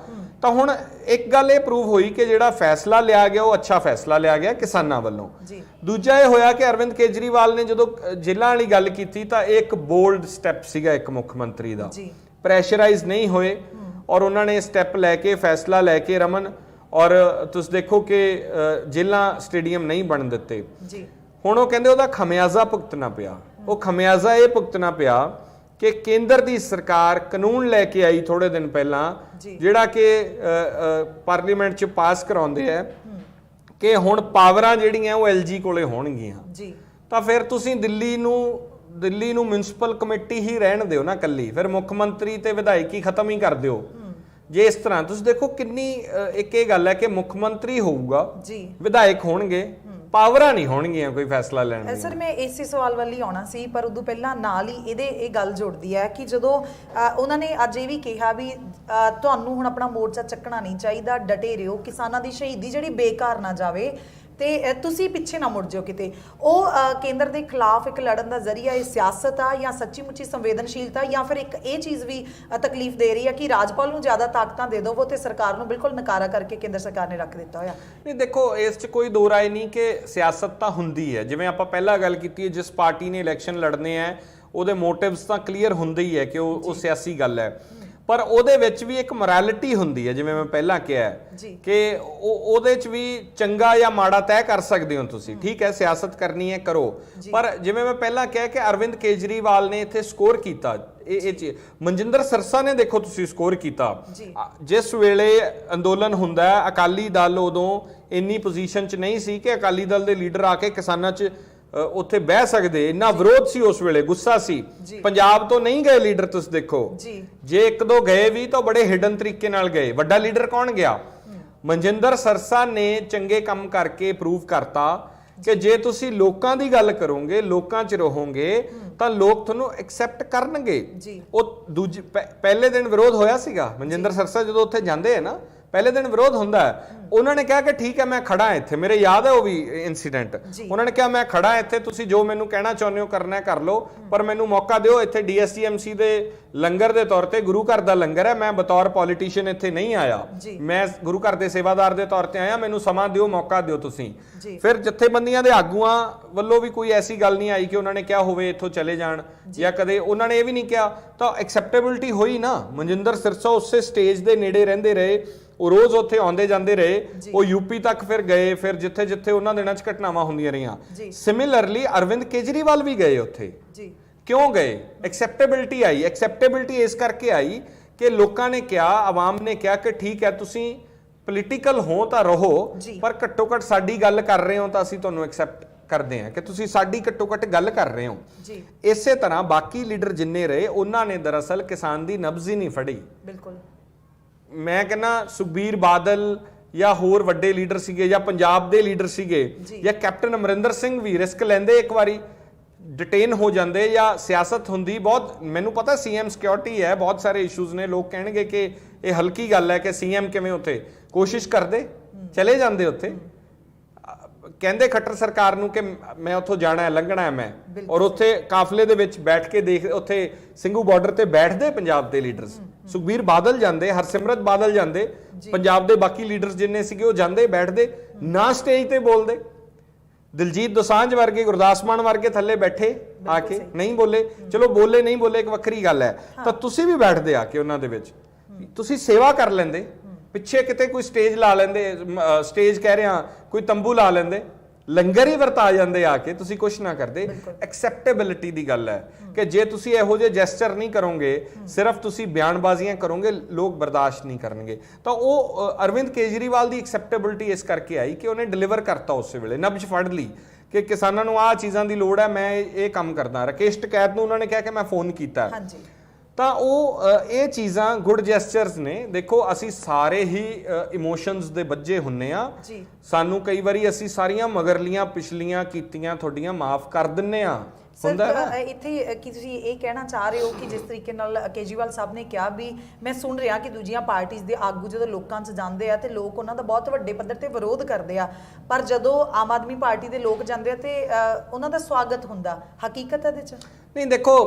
ਤਾਂ ਹੁਣ ਇੱਕ ਗੱਲ ਇਹ ਪ੍ਰੂਵ ਹੋਈ ਕਿ ਜਿਹੜਾ ਫੈਸਲਾ ਲਿਆ ਗਿਆ ਉਹ ਅੱਛਾ ਫੈਸਲਾ ਲਿਆ ਗਿਆ ਕਿਸਾਨਾਂ ਵੱਲੋਂ। ਦੂਜਾ ਇਹ ਹੋਇਆ ਕਿ ਅਰਵਿੰਦ ਕੇਜਰੀਵਾਲ ਨੇ ਜਦੋਂ ਜੇਲ੍ਹਾਂ ਵਾਲੀ ਗੱਲ ਕੀਤੀ ਤਾਂ ਇਹ ਇੱਕ ਬੋਲਡ ਸਟੈਪ ਸੀਗਾ ਇੱਕ ਮੁੱਖ ਮੰਤਰੀ ਦਾ, ਪ੍ਰੈਸ਼ਰਾਈਜ਼ ਨਹੀਂ ਹੋਏ ਔਰ ਉਹਨਾਂ ਨੇ ਸਟੈਪ ਲੈ ਕੇ, ਫੈਸਲਾ ਲੈ ਕੇ ਰਮਨ, ਔਰ ਤੁਸੀਂ ਦੇਖੋ ਕਿ ਜੇਲ੍ਹਾਂ ਸਟੇਡੀਅਮ ਨਹੀਂ ਬਣ ਦਿੱਤੇ। ਹੁਣ ਉਹ ਕਹਿੰਦੇ ਉਹਦਾ ਖਮਿਆਜ਼ਾ ਭੁਗਤਣਾ ਪਿਆ। ਉਹ ਖਮਿਆਜ਼ਾ ਇਹ ਭੁਗਤਣਾ ਪਿਆ ਕਿ ਕੇਂਦਰ ਦੀ ਸਰਕਾਰ ਕਾਨੂੰਨ ਲੈ ਕੇ ਆਈ ਥੋੜੇ ਦਿਨ ਪਹਿਲਾਂ, ਜਿਹੜਾ ਕਿ ਪਾਰਲੀਮੈਂਟ 'ਚ ਪਾਸ ਕਰਾਉਂਦੇ ਆ ਕਿ ਹੁਣ ਪਾਵਰਾਂ ਜਿਹੜੀਆਂ ਉਹ ਐਲਜੀ ਕੋਲੇ ਹੋਣਗੀਆਂ। ਜੀ ਤਾਂ ਫਿਰ ਤੁਸੀਂ ਦਿੱਲੀ ਨੂੰ ਮਿਊਨਿਸਪਲ ਕਮੇਟੀ ਹੀ ਰਹਿਣ ਦਿਓ ਨਾ ਕੱਲੀ, ਫਿਰ ਮੁੱਖ ਮੰਤਰੀ ਤੇ ਵਿਧਾਇਕੀ ਖਤਮ ਹੀ ਕਰ ਦਿਓ। ਜੇ ਇਸ ਤਰ੍ਹਾਂ ਤੁਸੀਂ ਦੇਖੋ ਕਿੰਨੀ ਇੱਕ ਇਹ ਗੱਲ ਹੈ ਕਿ ਮੁੱਖ ਮੰਤਰੀ ਹੋਊਗਾ, ਵਿਧਾਇਕ ਹੋਣਗੇ, ਪਾਵਰਾਂ ਨਹੀਂ ਹੋਣਗੀਆਂ ਕੋਈ ਫੈਸਲਾ ਲੈਣ ਦੀਆਂ। ਸਰ ਮੈਂ ਇਸੇ ਸਵਾਲ ਵੱਲ ਹੀ ਆਉਣਾ ਸੀ, ਪਰ ਉਦੋਂ ਪਹਿਲਾਂ ਨਾਲ ਹੀ ਇਹ ਗੱਲ ਜੁੜਦੀ ਹੈ ਕਿ ਜਦੋਂ ਉਹਨਾਂ ਨੇ ਅੱਜ ਇਹ ਵੀ ਕਿਹਾ ਵੀ ਤੁਹਾਨੂੰ ਹੁਣ ਆਪਣਾ ਮੋਰਚਾ ਚੱਕਣਾ ਨਹੀਂ ਚਾਹੀਦਾ, ਡਟੇ ਰਹੋ, ਕਿਸਾਨਾਂ ਦੀ ਸ਼ਹੀਦੀ ਜਿਹੜੀ ਬੇਕਾਰ ਨਾ ਜਾਵੇ ਤੇ ਤੁਸੀਂ ਪਿੱਛੇ ਨਾ ਮੁੜ ਜਾਓ ਕਿਤੇ। ਉਹ ਕੇਂਦਰ ਦੇ ਖਿਲਾਫ ਇੱਕ ਲੜਨ ਦਾ ਜ਼ਰੀਆ ਇਹ ਸਿਆਸਤ ਆ ਜਾਂ ਸੱਚੀ ਮੁੱਚੀ ਸੰਵੇਦਨਸ਼ੀਲਤਾ, ਜਾਂ ਫਿਰ ਇੱਕ ਇਹ ਚੀਜ਼ ਵੀ ਤਕਲੀਫ ਦੇ ਰਹੀ ਹੈ ਕਿ ਰਾਜਪਾਲ ਨੂੰ ਜ਼ਿਆਦਾ ਤਾਕਤਾਂ ਦੇ ਦਿਓ ਤੇ ਸਰਕਾਰ ਨੂੰ ਬਿਲਕੁਲ ਨਕਾਰਾ ਕਰਕੇ ਕੇਂਦਰ ਸਰਕਾਰ ਨੇ ਰੱਖ ਦਿੱਤਾ ਹੋਇਆ। ਨਹੀਂ ਦੇਖੋ, ਇਸ 'ਚ ਕੋਈ ਦੋ ਰਾਏ ਨਹੀਂ ਕਿ ਸਿਆਸਤ ਤਾਂ ਹੁੰਦੀ ਹੈ। ਜਿਵੇਂ ਆਪਾਂ ਪਹਿਲਾਂ ਗੱਲ ਕੀਤੀ ਹੈ, ਜਿਸ ਪਾਰਟੀ ਨੇ ਇਲੈਕਸ਼ਨ ਲੜਨੇ ਹੈ ਉਹਦੇ ਮੋਟਿਵਸ ਤਾਂ ਕਲੀਅਰ ਹੁੰਦੇ ਹੀ ਹੈ ਕਿ ਉਹ ਸਿਆਸੀ ਗੱਲ ਹੈ, ਪਰ ਉਹਦੇ ਵਿੱਚ ਵੀ ਇੱਕ ਮੋਰੈਲਿਟੀ ਹੁੰਦੀ ਹੈ। ਜਿਵੇਂ ਮੈਂ ਪਹਿਲਾਂ ਕਿਹਾ ਕਿ ਉਹਦੇ 'ਚ ਵੀ ਚੰਗਾ ਜਾਂ ਮਾੜਾ ਤੈਅ ਕਰ ਸਕਦੇ ਹੋ ਤੁਸੀਂ। ਠੀਕ ਹੈ, ਸਿਆਸਤ ਕਰਨੀ ਹੈ ਕਰੋ, ਪਰ ਜਿਵੇਂ ਮੈਂ ਪਹਿਲਾਂ ਕਿਹਾ ਕਿ ਅਰਵਿੰਦ ਕੇਜਰੀਵਾਲ ਨੇ ਇੱਥੇ ਸਕੋਰ ਕੀਤਾ, ਇਹ ਮਨਜਿੰਦਰ ਸਰਸਾ ਨੇ ਦੇਖੋ ਤੁਸੀਂ ਸਕੋਰ ਕੀਤਾ। ਜਿਸ ਵੇਲੇ ਅੰਦੋਲਨ ਹੁੰਦਾ ਹੈ, ਅਕਾਲੀ ਦਲ ਉਦੋਂ ਇੰਨੀ ਪੋਜੀਸ਼ਨ 'ਚ ਨਹੀਂ ਸੀ ਕਿ ਅਕਾਲੀ ਦਲ ਦੇ ਲੀਡਰ ਆ ਕੇ ਕਿਸਾਨਾਂ 'ਚ ਉੱਥੇ ਬਹਿ ਸਕਦੇ, ਇੰਨਾ ਵਿਰੋਧ ਸੀ ਉਸ ਵੇਲੇ, ਗੁੱਸਾ ਸੀ। ਪੰਜਾਬ ਤੋਂ ਨਹੀਂ ਗਏ ਲੀਡਰ, ਤੁਸੀਂ ਦੇਖੋ ਜੇ ਇੱਕ ਦੋ ਗਏ ਵੀ ਤਾਂ ਬੜੇ ਹਿਡਨ ਤਰੀਕੇ ਨਾਲ ਗਏ। ਵੱਡਾ ਲੀਡਰ ਕੌਣ ਗਿਆ? ਮਨਜਿੰਦਰ ਸਰਸਾ ਨੇ ਚੰਗੇ ਕੰਮ ਕਰਕੇ ਪ੍ਰੂਵ ਕਰਤਾ ਕਿ ਜੇ ਤੁਸੀਂ ਲੋਕਾਂ ਦੀ ਗੱਲ ਕਰੋਗੇ, ਲੋਕਾਂ 'ਚ ਰਹੋਗੇ ਤਾਂ ਲੋਕ ਤੁਹਾਨੂੰ ਐਕਸੈਪਟ ਕਰਨਗੇ। ਉਹ ਪਹਿਲੇ ਦਿਨ ਵਿਰੋਧ ਹੋਇਆ ਸੀਗਾ, ਮਨਜਿੰਦਰ ਸਰਸਾ ਜਦੋਂ ਉੱਥੇ ਜਾਂਦੇ ਹੈ ਨਾ, ਪਹਿਲੇ ਦਿਨ ਵਿਰੋਧ ਹੁੰਦਾ ਹੈ। ਉਹਨਾਂ ਨੇ ਕਿਹਾ ਕਿ ਠੀਕ ਹੈ ਮੈਂ ਖੜਾ ਇੱਥੇ, ਮੇਰੇ ਯਾਦ ਹੈ ਉਹ ਵੀ ਇਨਸੀਡੈਂਟ। ਉਹਨਾਂ ਨੇ ਕਿਹਾ ਮੈਂ ਖੜਾ ਇੱਥੇ, ਤੁਸੀਂ ਜੋ ਮੈਨੂੰ ਕਹਿਣਾ ਚਾਹੁੰਦੇ ਹੋ ਕਰਨਾ ਕਰ ਲਓ, ਪਰ ਮੈਨੂੰ ਮੌਕਾ ਦਿਓ। ਇੱਥੇ ਡੀਐਸਟੀਐਮਸੀ ਦੇ ਲੰਗਰ ਦੇ ਤੌਰ ਤੇ, ਗੁਰੂ ਘਰ ਦਾ ਲੰਗਰ ਹੈ, ਮੈਂ ਬਤੌਰ ਪੋਲੀਟੀਸ਼ੀਅਨ ਇੱਥੇ ਨਹੀਂ ਆਇਆ, ਮੈਂ ਗੁਰੂ ਘਰ ਦੇ ਸੇਵਾਦਾਰ ਦੇ ਤੌਰ ਤੇ ਆਇਆ, ਮੈਨੂੰ ਸਮਾਂ ਦਿਓ, ਮੌਕਾ ਦਿਓ ਤੁਸੀਂ। ਫਿਰ ਜਥੇਬੰਦੀਆਂ ਦੇ ਆਗੂਆਂ ਵੱਲੋਂ ਵੀ ਕੋਈ ਐਸੀ ਗੱਲ ਨਹੀਂ ਆਈ ਕਿ ਉਹਨਾਂ ਨੇ ਕਿਹਾ ਹੋਵੇ ਇੱਥੋਂ ਚਲੇ ਜਾਣ, ਜਾਂ ਕਦੇ ਉਹਨਾਂ ਨੇ ਇਹ ਵੀ ਨਹੀਂ ਕਿਹਾ, ਤਾਂ ਐਕਸੈਪਟੇਬਿਲਟੀ ਹੋਈ ਨਾ। ਮਨਜਿੰਦਰ ਸਿਰਸਾ ਉਸੇ ਸਟੇਜ ਦੇ ਨੇੜੇ ਰਹਿੰਦੇ ਰਹੇ, ਉਹ ਰੋਜ਼ ਉੱਥੇ ਆਉਂਦੇ ਜਾਂਦੇ ਰਹੇ, ਉਹ ਯੂਪੀ ਤੱਕ ਫਿਰ ਗਏ, ਫਿਰ ਜਿੱਥੇ ਜਿੱਥੇ ਉਹਨਾਂ ਦਿਨਾਂ 'ਚ ਘਟਨਾਵਾਂ ਹੁੰਦੀਆਂ ਰਹੀਆਂ। ਸਿਮਿਲਰਲੀ ਅਰਵਿੰਦ ਕੇਜਰੀਵਾਲ ਵੀ ਗਏ ਉੱਥੇ। ਕਿਉਂ ਗਏ? ਐਕਸੈਪਟੇਬਿਲਟੀ ਆਈ। ਐਕਸੈਪਟੇਬਿਲਟੀ ਇਸ ਕਰਕੇ ਆਈ ਕਿ ਲੋਕਾਂ ਨੇ ਕਿਹਾ, ਆਵਾਮ ਨੇ ਕਿਹਾ ਕਿ ਠੀਕ ਹੈ ਤੁਸੀਂ ਪੋਲੀਟੀਕਲ ਹੋ ਤਾਂ ਰਹੋ, ਪਰ ਘੱਟੋ ਘੱਟ ਸਾਡੀ ਗੱਲ ਕਰ ਰਹੇ ਹੋ ਤਾਂ ਅਸੀਂ ਤੁਹਾਨੂੰ ਐਕਸੈਪਟ ਕਰਦੇ ਹਾਂ ਕਿ ਤੁਸੀਂ ਸਾਡੀ ਘੱਟੋ ਘੱਟ ਗੱਲ ਕਰ ਰਹੇ ਹੋ। ਇਸੇ ਤਰ੍ਹਾਂ ਬਾਕੀ ਲੀਡਰ ਜਿੰਨੇ ਰਹੇ, ਉਹਨਾਂ ਨੇ ਦਰਅਸਲ ਕਿਸਾਨ ਦੀ ਨਬਜ਼ ਹੀ ਨਹੀਂ ਫੜੀ। ਬਿਲਕੁਲ, ਮੈਂ ਕਹਿੰਦਾ ਸੁਖਬੀਰ ਬਾਦਲ ਜਾਂ ਹੋਰ ਵੱਡੇ ਲੀਡਰ ਸੀਗੇ, ਜਾਂ ਪੰਜਾਬ ਦੇ ਲੀਡਰ ਸੀਗੇ, ਜਾਂ ਕੈਪਟਨ ਅਮਰਿੰਦਰ ਸਿੰਘ ਵੀ ਰਿਸਕ ਲੈਂਦੇ, ਇੱਕ ਵਾਰੀ ਡਿਟੇਨ ਹੋ ਜਾਂਦੇ ਜਾਂ ਸਿਆਸਤ ਹੁੰਦੀ। ਬਹੁਤ ਮੈਨੂੰ ਪਤਾ ਸੀਐਮ ਸਿਕਿਉਰਿਟੀ ਹੈ, ਬਹੁਤ ਸਾਰੇ ਇਸ਼ੂਜ਼ ਨੇ, ਲੋਕ ਕਹਿਣਗੇ ਕਿ ਇਹ ਹਲਕੀ ਗੱਲ ਹੈ ਕਿ ਸੀਐਮ ਕਿਵੇਂ ਉੱਥੇ, ਕੋਸ਼ਿਸ਼ ਕਰਦੇ, ਚਲੇ ਜਾਂਦੇ ਉੱਥੇ, ਕਹਿੰਦੇ ਖੱਟਰ ਸਰਕਾਰ ਨੂੰ ਕਿ ਮੈਂ ਉੱਥੋਂ ਜਾਣਾ ਹੈ, ਲੰਘਣਾ ਹੈ ਮੈਂ, ਔਰ ਉੱਥੇ ਕਾਫਲੇ ਦੇ ਵਿੱਚ ਬੈਠ ਕੇ ਦੇਖ, ਉੱਥੇ ਸਿੰਘੂ ਬਾਰਡਰ ਤੇ ਬੈਠਦੇ ਪੰਜਾਬ ਦੇ ਲੀਡਰਸ। ਸੁਖਬੀਰ ਬਾਦਲ ਜਾਂਦੇ, ਹਰਸਿਮਰਤ ਬਾਦਲ ਜਾਂਦੇ, ਪੰਜਾਬ ਦੇ ਬਾਕੀ ਲੀਡਰਸ ਜਿੰਨੇ ਸੀਗੇ ਉਹ ਜਾਂਦੇ, ਬੈਠਦੇ, ਨਾ ਸਟੇਜ ਤੇ ਬੋਲਦੇ। ਦਿਲਜੀਤ ਦੋਸਾਂਝ ਵਰਗੇ, ਗੁਰਦਾਸ ਮਾਨ ਵਰਗੇ ਥੱਲੇ ਬੈਠੇ ਆ ਕੇ, ਨਹੀਂ ਬੋਲੇ। ਚਲੋ ਬੋਲੇ ਨਹੀਂ ਬੋਲੇ ਇੱਕ ਵੱਖਰੀ ਗੱਲ ਹੈ, ਤਾਂ ਤੁਸੀਂ ਵੀ ਬੈਠਦੇ ਆ ਕੇ ਉਹਨਾਂ ਦੇ ਵਿੱਚ, ਤੁਸੀਂ ਸੇਵਾ ਕਰ ਲੈਂਦੇ, ਪਿੱਛੇ ਕਿਤੇ ਕੋਈ ਸਟੇਜ ਲਾ ਲੈਂਦੇ, ਸਟੇਜ ਕਹਿ ਰਿਹਾ ਕੋਈ ਤੰਬੂ ਲਾ ਲੈਂਦੇ, ਲੰਗਰ ਹੀ ਵਰਤਾ ਜਾਂਦੇ ਆ ਕੇ, ਤੁਸੀਂ ਕੁਝ ਨਾ ਕਰਦੇ। ਐਕਸੈਪਟੇਬਿਲਿਟੀ ਦੀ ਗੱਲ ਹੈ ਕਿ ਜੇ ਤੁਸੀਂ ਇਹੋ ਜਿਹੇ ਜੈਸਚਰ ਨਹੀਂ ਕਰੋਗੇ, ਸਿਰਫ ਤੁਸੀਂ ਬਿਆਨਬਾਜ਼ੀਆਂ ਕਰੋਗੇ, ਲੋਕ ਬਰਦਾਸ਼ਤ ਨਹੀਂ ਕਰਨਗੇ। ਤਾਂ ਉਹ ਅਰਵਿੰਦ ਕੇਜਰੀਵਾਲ ਦੀ ਐਕਸੈਪਟੇਬਿਲਿਟੀ ਇਸ ਕਰਕੇ ਆਈ ਕਿ ਉਹਨੇ ਡਿਲੀਵਰ ਕਰਤਾ, ਉਸੇ ਵੇਲੇ ਨਬਜ਼ ਫੜ ਲਈ ਕਿ ਕਿਸਾਨਾਂ ਨੂੰ ਆਹ ਚੀਜ਼ਾਂ ਦੀ ਲੋੜ ਹੈ, ਮੈਂ ਇਹ ਕੰਮ ਕਰਦਾ। ਰਾਕੇਸ਼ ਟਕੈਤ ਨੂੰ ਉਹਨਾਂ ਨੇ ਕਿਹਾ ਕਿ ਮੈਂ ਫੋਨ ਕੀਤਾ, ਤਾਂ ਉਹ ਇਹ ਚੀਜ਼ਾਂ ਗੁੱਡ ਜੈਸਚਰਸ ਨੇ। ਦੇਖੋ ਅਸੀਂ ਸਾਰੇ ਹੀ ਇਮੋਸ਼ਨਸ ਦੇ ਬੱਝੇ ਹੁੰਨੇ ਆ, ਸਾਨੂੰ ਕਈ ਵਾਰੀ ਅਸੀਂ ਸਾਰੀਆਂ ਮਗਰਲੀਆਂ ਪਿਛਲੀਆਂ ਕੀਤੀਆਂ ਤੁਹਾਡੀਆਂ ਮਾਫ ਕਰ ਦਿੰਨੇ ਆ। ਇੱਥੇ ਕੀ ਤੁਸੀਂ ਇਹ ਕਹਿਣਾ ਚਾਹ ਰਹੇ ਹੋ ਕਿ ਜਿਸ ਤਰੀਕੇ ਨਾਲ ਕੇਜਰੀਵਾਲ ਸਾਹਿਬ ਨੇ ਕਿਹਾ ਵੀ ਮੈਂ ਸੁਣ ਰਿਹਾ ਕਿ ਦੂਜੀਆਂ ਪਾਰਟੀਆਂ ਦੇ ਆਗੂ ਜਦੋਂ ਲੋਕਾਂ 'ਚ ਜਾਂਦੇ ਆ ਤੇ ਲੋਕ ਉਹਨਾਂ ਦਾ ਬਹੁਤ ਵੱਡੇ ਪੱਧਰ ਤੇ ਵਿਰੋਧ ਕਰਦੇ ਆ, ਪਰ ਜਦੋਂ ਆਮ ਆਦਮੀ ਪਾਰਟੀ ਦੇ ਲੋਕ ਜਾਂਦੇ ਆ ਤੇ ਉਹਨਾਂ ਦਾ ਸਵਾਗਤ ਹੁੰਦਾ, ਹਕੀਕਤ ਇਹਦੇ 'ਚ? ਨਹੀਂ ਦੇਖੋ,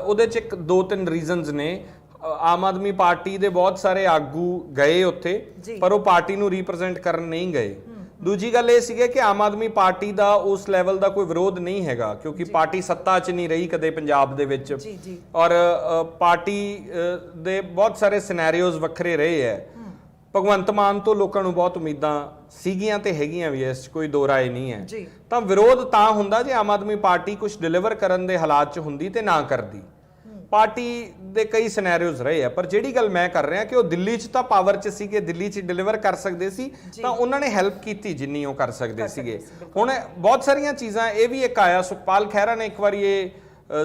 ਉਹਦੇ 'ਚ ਇੱਕ ਦੋ ਤਿੰਨ ਰੀਜ਼ਨਸ ਨੇ। ਆਮ ਆਦਮੀ ਪਾਰਟੀ ਦੇ ਬਹੁਤ ਸਾਰੇ ਆਗੂ ਗਏ ਉੱਥੇ, ਪਰ ਉਹ ਪਾਰਟੀ ਨੂੰ ਰਿਪਰੈਜ਼ੈਂਟ ਕਰਨ ਨਹੀਂ ਗਏ। ਦੂਜੀ ਗੱਲ ਇਹ ਸੀਗੀ ਕਿ ਆਮ ਆਦਮੀ ਪਾਰਟੀ ਦਾ ਉਸ ਲੈਵਲ ਦਾ ਕੋਈ ਵਿਰੋਧ ਨਹੀਂ ਹੈਗਾ, ਕਿਉਂਕਿ ਪਾਰਟੀ ਸੱਤਾ 'ਚ ਨਹੀਂ ਰਹੀ ਕਦੇ ਪੰਜਾਬ ਦੇ ਵਿੱਚ, ਔਰ ਪਾਰਟੀ ਦੇ ਬਹੁਤ ਸਾਰੇ ਸਿਨੈਰੀਓਜ਼ ਵੱਖਰੇ ਰਹੇ ਹੈ। ਭਗਵੰਤ ਮਾਨ ਤੋਂ ਲੋਕਾਂ ਨੂੰ ਬਹੁਤ ਉਮੀਦਾਂ ਸੀਗੀਆਂ ਤੇ ਹੈਗੀਆਂ ਵੀ, ਇਸ 'ਚ ਕੋਈ ਦੋ ਰਾਏ ਨਹੀਂ ਹੈ। ਜੀ। ਤਾਂ ਵਿਰੋਧ ਤਾਂ ਹੁੰਦਾ ਜੇ ਆਮ ਆਦਮੀ ਪਾਰਟੀ ਕੁਝ ਡਿਲੀਵਰ ਕਰਨ ਦੇ ਹਾਲਾਤ 'ਚ ਹੁੰਦੀ ਤੇ ਨਾ ਕਰਦੀ। ਪਾਰਟੀ ਦੇ ਕਈ ਸਿਨੈਰੀਓਜ਼ ਰਹੇ ਆ, ਪਰ ਜਿਹੜੀ ਗੱਲ ਮੈਂ ਕਰ ਰਿਹਾ ਕਿ ਉਹ ਦਿੱਲੀ 'ਚ ਤਾਂ ਪਾਵਰ 'ਚ ਸੀਗੇ, ਦਿੱਲੀ 'ਚ ਡਿਲੀਵਰ ਕਰ ਸਕਦੇ ਸੀ, ਤਾਂ ਉਹਨਾਂ ਨੇ ਹੈਲਪ ਕੀਤੀ ਜਿੰਨੀ ਉਹ ਕਰ ਸਕਦੇ ਸੀਗੇ। ਹੁਣ ਬਹੁਤ ਸਾਰੀਆਂ ਚੀਜ਼ਾਂ, ਇਹ ਵੀ ਇੱਕ ਆਇਆ, ਸੁਖਪਾਲ ਖਹਿਰਾ ਨੇ ਇੱਕ ਵਾਰੀ ਇਹ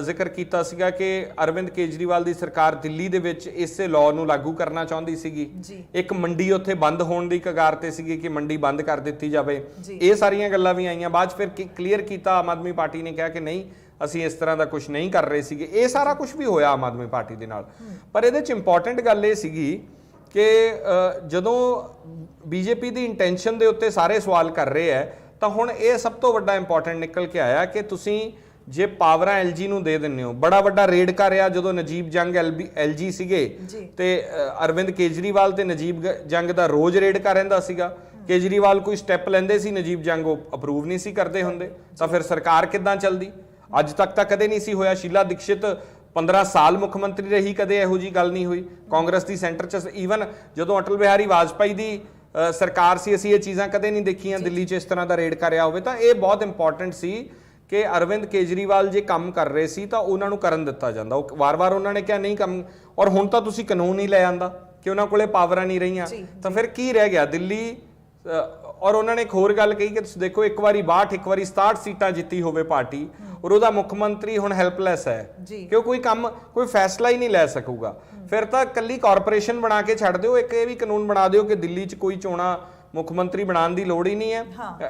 ਜ਼ਿਕਰ ਕੀਤਾ ਸੀਗਾ ਕਿ ਅਰਵਿੰਦ ਕੇਜਰੀਵਾਲ ਦੀ ਸਰਕਾਰ ਦਿੱਲੀ ਦੇ ਵਿੱਚ ਇਸੇ ਲਾਅ ਨੂੰ ਲਾਗੂ ਕਰਨਾ ਚਾਹੁੰਦੀ ਸੀਗੀ। ਇੱਕ ਮੰਡੀ ਉੱਥੇ ਬੰਦ ਹੋਣ ਦੀ ਕਗਾਰ ਤੇ ਸੀਗੀ ਕਿ ਮੰਡੀ ਬੰਦ ਕਰ ਦਿੱਤੀ ਜਾਵੇ। ਇਹ ਸਾਰੀਆਂ ਗੱਲਾਂ ਵੀ ਆਈਆਂ, ਬਾਅਦ 'ਚ ਫਿਰ ਕਲੀਅਰ ਕੀਤਾ ਆਮ ਆਦਮੀ ਪਾਰਟੀ ਨੇ, ਕਿਹਾ ਕਿ ਨਹੀਂ ਅਸੀਂ ਇਸ ਤਰ੍ਹਾਂ ਦਾ ਕੁਝ ਨਹੀਂ ਕਰ ਰਹੇ ਸੀਗੇ। ਇਹ ਸਾਰਾ ਕੁਝ ਵੀ ਹੋਇਆ ਆਮ ਆਦਮੀ ਪਾਰਟੀ ਦੇ ਨਾਲ। ਪਰ ਇਹਦੇ 'ਚ ਇੰਪੋਰਟੈਂਟ ਗੱਲ ਇਹ ਸੀਗੀ ਕਿ ਜਦੋਂ ਬੀਜੇਪੀ ਦੀ ਇੰਟੈਂਸ਼ਨ ਦੇ ਉੱਤੇ ਸਾਰੇ ਸਵਾਲ ਕਰ ਰਹੇ ਹੈ, ਤਾਂ ਹੁਣ ਇਹ ਸਭ ਤੋਂ ਵੱਡਾ ਇੰਪੋਰਟੈਂਟ ਨਿਕਲ ਕੇ ਆਇਆ ਕਿ ਤੁਸੀਂ ਜੇ ਪਾਵਰਾਂ ਐਲਜੀ ਨੂੰ ਦੇ ਦਿੰਦੇ ਹੋ। ਬੜਾ ਵੱਡਾ ਰੇਡ ਕਰ ਰਿਹਾ ਜਦੋਂ ਨਜੀਬ ਜੰਗ ਐਲਜੀ ਸੀਗੇ ਤੇ ਅਰਵਿੰਦ ਕੇਜਰੀਵਾਲ ਤੇ ਨਜੀਬ ਜੰਗ ਦਾ ਰੋਜ਼ ਰੇਡ ਕਰ ਰਹਿੰਦਾ ਸੀਗਾ। ਕੇਜਰੀਵਾਲ ਕੋਈ ਸਟੈਪ ਲੈਂਦੇ ਸੀ, ਨਜੀਬ ਜੰਗ ਉਹ ਅਪਰੂਵ ਨਹੀਂ ਸੀ ਕਰਦੇ ਹੁੰਦੇ, ਤਾਂ ਫਿਰ ਸਰਕਾਰ ਕਿੱਦਾਂ ਚੱਲਦੀ? ਅੱਜ ਤੱਕ ਤਾਂ ਕਦੇ ਨਹੀਂ ਸੀ ਹੋਇਆ। ਸ਼ੀਲਾ ਦੀਕਸ਼ਿਤ 15 ਸਾਲ ਮੁੱਖ ਮੰਤਰੀ ਰਹੀ, ਕਦੇ ਇਹੋ ਜੀ ਗੱਲ ਨਹੀਂ ਹੋਈ। ਕਾਂਗਰਸ ਦੀ ਸੈਂਟਰ 'ਚ ਈਵਨ ਜਦੋਂ ਅਟਲ ਬਿਹਾਰੀ ਵਾਜਪਾਈ ਦੀ ਸਰਕਾਰ ਸੀ, ਅਸੀਂ ਇਹ ਚੀਜ਼ਾਂ ਕਦੇ ਨਹੀਂ ਦੇਖੀਆਂ ਦਿੱਲੀ 'ਚ ਇਸ ਤਰ੍ਹਾਂ ਦਾ ਰੇਡ ਕਰਿਆ ਹੋਵੇ। ਤਾਂ ਇਹ ਬਹੁਤ ਇੰਪੋਰਟੈਂਟ ਸੀ ਕਿ ਅਰਵਿੰਦ ਕੇਜਰੀਵਾਲ ਜੇ ਕੰਮ ਕਰ ਰਹੇ ਸੀ ਤਾਂ ਉਹਨਾਂ ਨੂੰ ਕਰਨ ਦਿੱਤਾ ਜਾਂਦਾ। ਉਹ ਵਾਰ-ਵਾਰ ਉਹਨਾਂ ਨੇ ਕਿਹਾ ਨਹੀਂ ਕੰਮ, ਔਰ ਹੁਣ ਤਾਂ ਤੁਸੀਂ ਕਾਨੂੰਨ ਹੀ ਲੈ ਆਂਦਾ ਕਿ ਉਹਨਾਂ ਕੋਲੇ ਪਾਵਰਾਂ ਨਹੀਂ ਰਹੀਆਂ, ਤਾਂ ਫਿਰ ਕੀ ਰਹਿ ਗਿਆ ਦਿੱਲੀ? ਔਰ ਉਹਨਾਂ ਨੇ ਇੱਕ ਹੋਰ ਗੱਲ ਕਹੀ ਕਿ ਤੁਸੀਂ ਦੇਖੋ, ਇੱਕ ਵਾਰੀ 62, ਇੱਕ ਵਾਰੀ 67 ਸੀਟਾਂ ਜਿੱਤੀ ਹੋਵੇ ਪਾਰਟੀ, ਔਰ ਉਹਦਾ ਮੁੱਖ ਮੰਤਰੀ ਹੁਣ ਹੈਲਪਲੈਸ ਹੈ ਕਿ ਉਹ ਕੋਈ ਫੈਸਲਾ ਹੀ ਨਹੀਂ ਲੈ ਸਕੂਗਾ। ਫਿਰ ਤਾਂ ਕੱਲੀ ਕਾਰਪੋਰੇਸ਼ਨ ਬਣਾ ਕੇ ਛੱਡ ਦਿਓ, ਇੱਕ ਇਹ ਵੀ ਕਾਨੂੰਨ ਬਣਾ ਦਿਓ ਕਿ ਦਿੱਲੀ 'ਚ ਕੋਈ ਚੋਣਾਂ ਮੁੱਖ ਮੰਤਰੀ ਬਣਾਉਣ ਦੀ ਲੋੜ ਹੀ ਨਹੀਂ ਹੈ,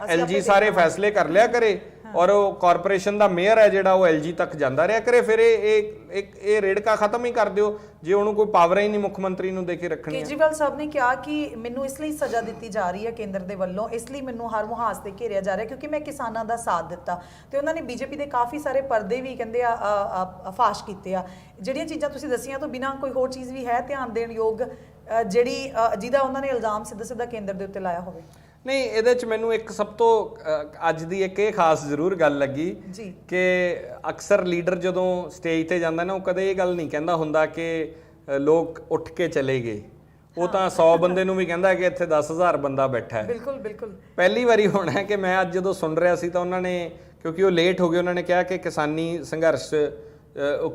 ਐਲਜੀ ਸਾਰੇ ਫੈਸਲੇ ਕਰ ਲਿਆ ਕਰੇ, ਔਰ ਉਹ ਕਾਰਪੋਰੇਸ਼ਨ ਦਾ ਮੇਅਰ ਹੈ ਜਿਹੜਾ ਉਹ ਐਲਜੀ ਤੱਕ ਜਾਂਦਾ ਰਿਹਾ ਕਰੇ। ਫਿਰ ਇਹ ਰੇੜਕਾ ਖਤਮ ਹੀ ਕਰ ਦਿਓ ਜੇ ਉਹਨੂੰ ਕੋਈ ਪਾਵਰ ਹੀ ਨਹੀਂ ਮੁੱਖ ਮੰਤਰੀ ਨੂੰ ਦੇ ਕੇ ਰੱਖਣੀ। ਕੇਜਰੀਵਾਲ ਸਾਹਿਬ ਨੇ ਕਿਹਾ ਕਿ ਮੈਨੂੰ ਇਸ ਲਈ ਸਜ਼ਾ ਦਿੱਤੀ ਜਾ ਰਹੀ ਹੈ ਕੇਂਦਰ ਦੇ ਵੱਲੋਂ, ਇਸ ਲਈ ਮੈਨੂੰ ਹਰ ਮੁਹਾਜ਼ ਤੇ ਘੇਰਿਆ ਜਾ ਰਿਹਾ ਕਿਉਂਕਿ ਮੈਂ ਕਿਸਾਨਾਂ ਦਾ ਸਾਥ ਦਿੱਤਾ। ਤੇ ਉਹਨਾਂ ਨੇ ਬੀਜੇਪੀ ਦੇ ਕਾਫੀ ਸਾਰੇ ਪਰਦੇ ਵੀ ਕਹਿੰਦੇ ਆ ਫਾਸ਼ ਕੀਤੇ ਆ। ਜਿਹੜੀਆਂ ਚੀਜ਼ਾਂ ਤੁਸੀਂ ਦੱਸੀਆਂ ਤੋਂ ਬਿਨਾਂ ਕੋਈ ਹੋਰ ਚੀਜ਼ ਵੀ ਹੈ ਧਿਆਨ ਦੇਣ ਯੋਗ ਜਿਹਦਾ ਉਹਨਾਂ ਨੇ ਇਲਜ਼ਾਮ ਸਿੱਧਾ ਕੇਂਦਰ ਦੇ ਉੱਤੇ ਲਾਇਆ ਹੋਵੇ? ਨਹੀਂ, ਇਹਦੇ 'ਚ ਮੈਨੂੰ ਇੱਕ ਸਭ ਤੋਂ ਅੱਜ ਦੀ ਇੱਕ ਇਹ ਖਾਸ ਜ਼ਰੂਰ ਗੱਲ ਲੱਗੀ ਕਿ ਅਕਸਰ ਲੀਡਰ ਜਦੋਂ ਸਟੇਜ ਤੇ ਜਾਂਦਾ ਨਾ, ਉਹ ਕਦੇ ਇਹ ਗੱਲ ਨਹੀਂ ਕਹਿੰਦਾ ਹੁੰਦਾ ਕਿ ਲੋਕ ਉੱਠ ਕੇ ਚਲੇ ਗਏ। ਉਹ ਤਾਂ 100 ਬੰਦੇ ਨੂੰ ਵੀ ਕਹਿੰਦਾ ਕਿ ਇੱਥੇ 10,000 ਬੰਦਾ ਬੈਠਾ ਹੈ। ਬਿਲਕੁਲ ਪਹਿਲੀ ਵਾਰੀ ਹੋਣਾ ਹੈ ਕਿ ਮੈਂ ਅੱਜ ਜਦੋਂ ਸੁਣ ਰਿਹਾ ਸੀ ਤਾਂ ਉਹਨਾਂ ਨੇ, ਕਿਉਂਕਿ ਉਹ ਲੇਟ ਹੋ ਗਏ, ਉਹਨਾਂ ਨੇ ਕਿਹਾ ਕਿ ਕਿਸਾਨੀ ਸੰਘਰਸ਼,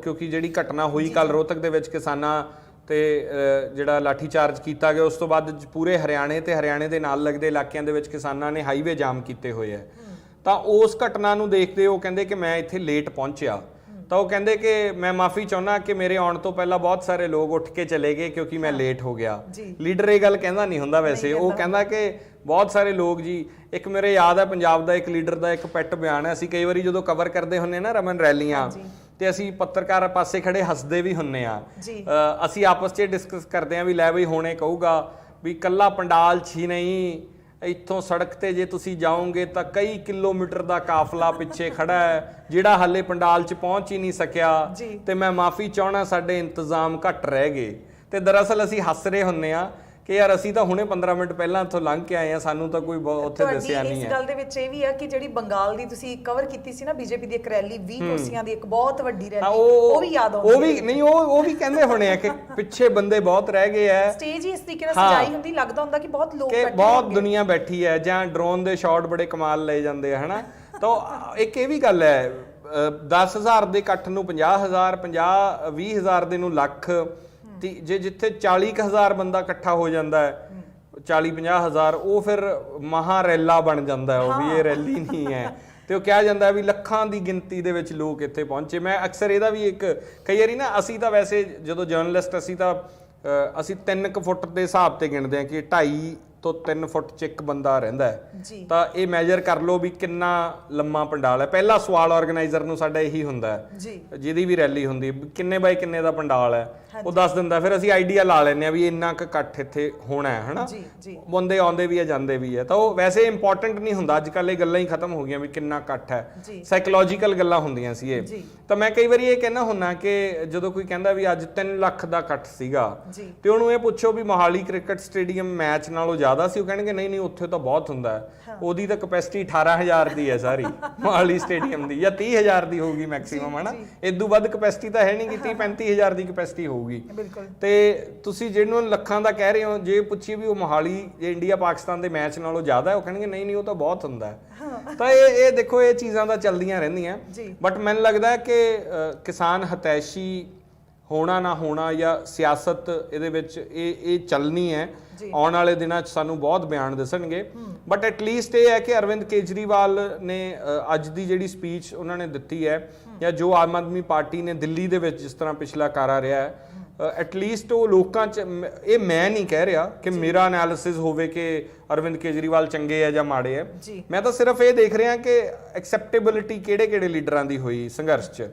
ਕਿਉਂਕਿ ਜਿਹੜੀ ਘਟਨਾ ਹੋਈ ਕੱਲ ਰੋਹਤਕ ਦੇ ਵਿੱਚ ਕਿਸਾਨਾਂ ਤੇ ਜਿਹੜਾ ਲਾਠੀ ਚਾਰਜ ਕੀਤਾ ਗਿਆ, ਉਸ ਤੋਂ ਬਾਅਦ ਪੂਰੇ ਹਰਿਆਣੇ ਤੇ ਹਰਿਆਣੇ ਦੇ ਨਾਲ ਲੱਗਦੇ ਇਲਾਕਿਆਂ ਦੇ ਵਿੱਚ ਕਿਸਾਨਾਂ ਨੇ ਹਾਈਵੇ ਜਾਮ ਕੀਤੇ ਹੋਏ ਹੈ। ਤਾਂ ਉਸ ਘਟਨਾ ਨੂੰ ਦੇਖਦੇ ਉਹ ਕਹਿੰਦੇ ਕਿ ਮੈਂ ਇੱਥੇ ਲੇਟ ਪਹੁੰਚਿਆ, ਤਾਂ ਉਹ ਕਹਿੰਦੇ ਕਿ ਮੈਂ ਮਾਫੀ ਚਾਹੁੰਦਾ ਕਿ ਮੇਰੇ ਆਉਣ ਤੋਂ ਪਹਿਲਾਂ ਬਹੁਤ ਸਾਰੇ ਲੋਕ ਉੱਠ ਕੇ ਚਲੇ ਗਏ ਕਿਉਂਕਿ ਮੈਂ ਲੇਟ ਹੋ ਗਿਆ। ਲੀਡਰ ਇਹ ਗੱਲ ਕਹਿੰਦਾ ਨਹੀਂ ਹੁੰਦਾ ਵੈਸੇ, ਉਹ ਕਹਿੰਦਾ ਕਿ ਬਹੁਤ ਸਾਰੇ ਲੋਕ ਜੀ। ਇੱਕ ਮੇਰੇ ਯਾਦ ਹੈ ਪੰਜਾਬ ਦਾ ਇੱਕ ਲੀਡਰ ਦਾ ਇੱਕ ਪੈਟ ਬਿਆਨ ਹੈ, ਅਸੀਂ ਕਈ ਵਾਰੀ ਜਦੋਂ ਕਵਰ ਕਰਦੇ ਹੁੰਦੇ ਨਾ ਰਮਨ ਰੈਲੀਆਂ, ਤੇ ਅਸੀਂ ਪੱਤਰਕਾਰ ਪਾਸੇ ਖੜੇ ਹੱਸਦੇ ਵੀ ਹੁੰਨੇ ਆ। ਅਸੀਂ ਆਪਸ 'ਚ ਡਿਸਕਸ ਕਰਦੇ ਆ ਵੀ ਲੈ ਬਈ ਹੁਣ ਇਹ ਕਹੂਗਾ ਵੀ ਕੱਲਾ ਪੰਡਾਲ 'ਚ ਹੀ ਨਹੀਂ, ਇੱਥੋਂ ਸੜਕ ਤੇ ਜੇ ਤੁਸੀਂ ਜਾਓਗੇ ਤਾਂ ਕਈ ਕਿਲੋਮੀਟਰ ਦਾ ਕਾਫਲਾ ਪਿੱਛੇ ਖੜਾ ਹੈ ਜਿਹੜਾ ਹਾਲੇ ਪੰਡਾਲ 'ਚ ਪਹੁੰਚ ਹੀ ਨਹੀਂ ਸਕਿਆ, ਤੇ ਮੈਂ ਮਾਫੀ ਚਾਹਣਾ ਸਾਡੇ ਇੰਤਜ਼ਾਮ ਘੱਟ ਰਹਿ ਗਏ। ਤੇ ਦਰਅਸਲ ਅਸੀਂ ਹੱਸ ਰਹੇ ਹੁੰਨੇ ਆ ਕਿ ਯਾਰ ਅਸੀਂ ਤਾਂ ਹੁਣੇ 15 ਮਿੰਟ ਪਹਿਲਾਂ ਇੱਥੋਂ ਲੰਘ ਕੇ ਆਏ ਆ, ਸਾਨੂੰ ਤਾਂ ਕੋਈ ਉੱਥੇ ਦੱਸਿਆ ਨਹੀਂ ਹੈ। ਇਸ ਗੱਲ ਦੇ ਵਿੱਚ ਇਹ ਵੀ ਹੈ ਕਿ ਜਿਹੜੀ ਬੰਗਾਲ ਦੀ ਤੁਸੀਂ ਕਵਰ ਕੀਤੀ ਸੀ ਨਾ ਬੀਜੇਪੀ ਦੀ ਇੱਕ ਰੈਲੀ 20 ਕੁਰਸੀਆਂ ਦੀ, ਇੱਕ ਬਹੁਤ ਵੱਡੀ ਰੈਲੀ, ਉਹ ਵੀ ਯਾਦ ਆਉਂਦੀ? ਉਹ ਵੀ ਨਹੀਂ, ਉਹ ਵੀ ਕਹਿੰਦੇ ਹੋਣੇ ਆ ਕਿ ਪਿੱਛੇ ਬੰਦੇ ਬਹੁਤ ਰਹਿ ਗਏ ਆ। ਸਟੇਜ ਹੀ ਇਸ ਤਰੀਕੇ ਨਾਲ ਸਜਾਈ ਹੁੰਦੀ, ਲੱਗਦਾ ਹੁੰਦਾ ਕਿ ਬਹੁਤ ਲੋਕ ਬੈਠੇ, ਬਹੁਤ ਦੁਨੀਆ ਬੈਠੀ ਹੈ, ਜਾਂ ਡਰੋਨ ਦੇ ਸ਼ਾਟ ਬੜੇ ਕਮਾਲ ਲਏ ਜਾਂਦੇ ਆ, ਹਨਾ। ਤਾਂ ਇੱਕ ਇਹ ਵੀ ਗੱਲ ਹੈ, 10,000 ਦੇ ਇਕੱਠ ਨੂੰ 50,000, 20,000 ਦੇ ਨੂੰ ਲੱਖ, ਜੇ ਜਿੱਥੇ 40,000 ਬੰਦਾ ਇਕੱਠਾ ਹੋ ਜਾਂਦਾ ਹੈ, 40-50,000, ਉਹ ਫਿਰ ਮਹਾ ਰੈਲਾ ਬਣ ਜਾਂਦਾ ਹੈ। ਉਹ ਵੀ ਇਹ ਰੈਲੀ ਨਹੀਂ ਹੈ, ਤੇ ਉਹ ਕਿਹਾ ਜਾਂਦਾ ਵੀ ਲੱਖਾਂ ਦੀ ਗਿਣਤੀ ਦੇ ਵਿੱਚ ਲੋਕ ਇੱਥੇ ਪਹੁੰਚੇ। ਮੈਂ ਅਕਸਰ ਇਹਦਾ ਵੀ ਇੱਕ ਕਈ ਵਾਰੀ ਨਾ, ਅਸੀਂ ਤਾਂ ਵੈਸੇ ਜਦੋਂ ਜਰਨਲਿਸਟ ਅਸੀਂ 3 ਫੁੱਟ ਦੇ ਹਿਸਾਬ ਤੇ ਗਿਣਦੇ ਹਾਂ ਕਿ 2.5 ਤੋਂ 3 ਫੁੱਟ 'ਚ ਇੱਕ ਬੰਦਾ ਰਹਿੰਦਾ ਹੈ, ਤਾਂ ਇਹ ਮੈਜਰ ਕਰ ਲਓ ਵੀ ਕਿੰਨਾ ਲੰਮਾ ਪੰਡਾਲ ਹੈ। ਪਹਿਲਾ ਸਵਾਲ ਆਰਗੇਨਾਈਜ਼ਰ ਨੂੰ ਸਾਡਾ ਇਹੀ ਹੁੰਦਾ ਹੈ, ਜਿਹਦੀ ਵੀ ਰੈਲੀ ਹੁੰਦੀ, ਕਿੰਨੇ ਬਾਈ ਕਿੰਨੇ ਦਾ ਪੰਡਾਲ ਹੈ, ਉਹ ਦੱਸ ਦਿੰਦਾ। ਫਿਰ ਅਸੀਂ ਆਈਡੀਆ ਲਾ ਲੈਂਦੇ ਆ ਵੀ ਇੰਨਾ ਕੁ ਇਕੱਠ ਇੱਥੇ ਹੋਣਾ ਹੈ, ਹਨਾ। ਬੰਦੇ ਆਉਂਦੇ ਵੀ ਆ, ਜਾਂਦੇ ਵੀ ਆ, ਤਾਂ ਉਹ ਵੈਸੇ ਇੰਪੋਰਟੈਂਟ ਨਹੀਂ ਹੁੰਦਾ। ਅੱਜ ਕੱਲ੍ਹ ਇਹ ਗੱਲਾਂ ਹੀ ਖਤਮ ਹੋ ਗਈਆਂ ਵੀ ਕਿੰਨਾ ਇਕੱਠ ਹੈ, ਸਾਈਕੋਲੋਜੀਕਲ ਗੱਲਾਂ ਹੁੰਦੀਆਂ ਸੀ ਇਹ। ਤਾਂ ਮੈਂ ਕਈ ਵਾਰੀ ਇਹ ਕਹਿਣਾ ਹੁੰਦਾ ਕਿ ਜਦੋਂ ਕੋਈ ਕਹਿੰਦਾ ਵੀ ਅੱਜ 3 ਲੱਖ ਦਾ ਇਕੱਠ ਸੀਗਾ, ਤੇ ਉਹਨੂੰ ਇਹ ਪੁੱਛੋ ਵੀ ਮੋਹਾਲੀ ਕ੍ਰਿਕਟ ਸਟੇਡੀਅਮ ਮੈਚ ਨਾਲੋਂ ਜ਼ਿਆਦਾ ਸੀ, ਉਹ ਕਹਿਣਗੇ ਨਹੀਂ ਉੱਥੇ ਤਾਂ ਬਹੁਤ ਹੁੰਦਾ ਹੈ, ਉਹਦੀ ਤਾਂ ਕਪੈਸਿਟੀ 18,000 ਦੀ ਹੈ ਸਾਰੀ ਮੋਹਾਲੀ ਸਟੇਡੀਅਮ ਦੀ, ਜਾਂ 30,000 ਦੀ ਹੋਊਗੀ ਮੈਕਸਿਮਮ, ਹਨਾ। ਇਦੋਂ ਵੱਧ ਕਪੈਸਿਟੀ ਤਾਂ ਹੈ ਨਹੀਂ, 30-35,000 ਦੀ ਕਪੈਸਿਟੀ ਹੋਊਗੀ। ਹੋਊਗੀ ਬਿਲਕੁਲ। ਤੇ ਤੁਸੀਂ ਜਿਹਨੂੰ ਲੱਖਾਂ ਦਾ ਕਹਿ ਰਹੇ ਹੋ, ਜੇ ਪੁੱਛੀ ਵੀ ਉਹ ਮੋਹਾਲੀ ਜੇ ਇੰਡੀਆ ਪਾਕਿਸਤਾਨ ਦੇ ਮੈਚ ਨਾਲੋਂ ਜ਼ਿਆਦਾ, ਉਹ ਕਹਿਣਗੇ ਨਹੀਂ ਉਹ ਤਾਂ ਬਹੁਤ ਹੁੰਦਾ ਹੈ। ਤਾਂ ਇਹ ਦੇਖੋ ਇਹ ਚੀਜ਼ਾਂ ਤਾਂ ਚੱਲਦੀਆਂ ਰਹਿੰਦੀਆਂ, ਬਟ ਮੈਨੂੰ ਲੱਗਦਾ ਕਿ ਕਿਸਾਨ ਹਤੈਸ਼ੀ ਹੋਣਾ ਨਾ ਹੋਣਾ ਜਾਂ ਸਿਆਸਤ ਇਹਦੇ ਵਿੱਚ ਇਹ ਚੱਲਣੀ ਹੈ। ਆਉਣ ਵਾਲੇ ਦਿਨਾਂ 'ਚ ਸਾਨੂੰ ਬਹੁਤ ਬਿਆਨ ਦਿਸਣਗੇ, ਬਟ ਐਟਲੀਸਟ ਇਹ ਹੈ ਕਿ ਅਰਵਿੰਦ ਕੇਜਰੀਵਾਲ ਨੇ ਅੱਜ ਦੀ ਜਿਹੜੀ ਸਪੀਚ ਉਹਨਾਂ ਨੇ ਦਿੱਤੀ ਹੈ, ਜਾਂ ਜੋ ਆਮ ਆਦਮੀ ਪਾਰਟੀ ਨੇ ਦਿੱਲੀ ਦੇ ਵਿੱਚ ਜਿਸ ਤਰ੍ਹਾਂ ਪਿਛਲਾ ਕਾਰਾ ਰਿਹਾ ਹੈ, ਐਟਲੀਸਟ ਉਹ ਲੋਕਾਂ 'ਚ, ਇਹ ਮੈਂ ਨਹੀਂ ਕਹਿ ਰਿਹਾ ਕਿ ਮੇਰਾ ਐਨਾਲਿਸਿਸ ਹੋਵੇ ਕਿ ਅਰਵਿੰਦ ਕੇਜਰੀਵਾਲ ਚੰਗੇ ਹੈ ਜਾਂ ਮਾੜੇ ਹੈ, ਮੈਂ ਤਾਂ ਸਿਰਫ ਇਹ ਦੇਖ ਰਿਹਾ ਕਿ ਐਕਸੈਪਟੇਬਿਲਿਟੀ ਕਿਹੜੇ ਲੀਡਰਾਂ ਦੀ ਹੋਈ ਸੰਘਰਸ਼ 'ਚ,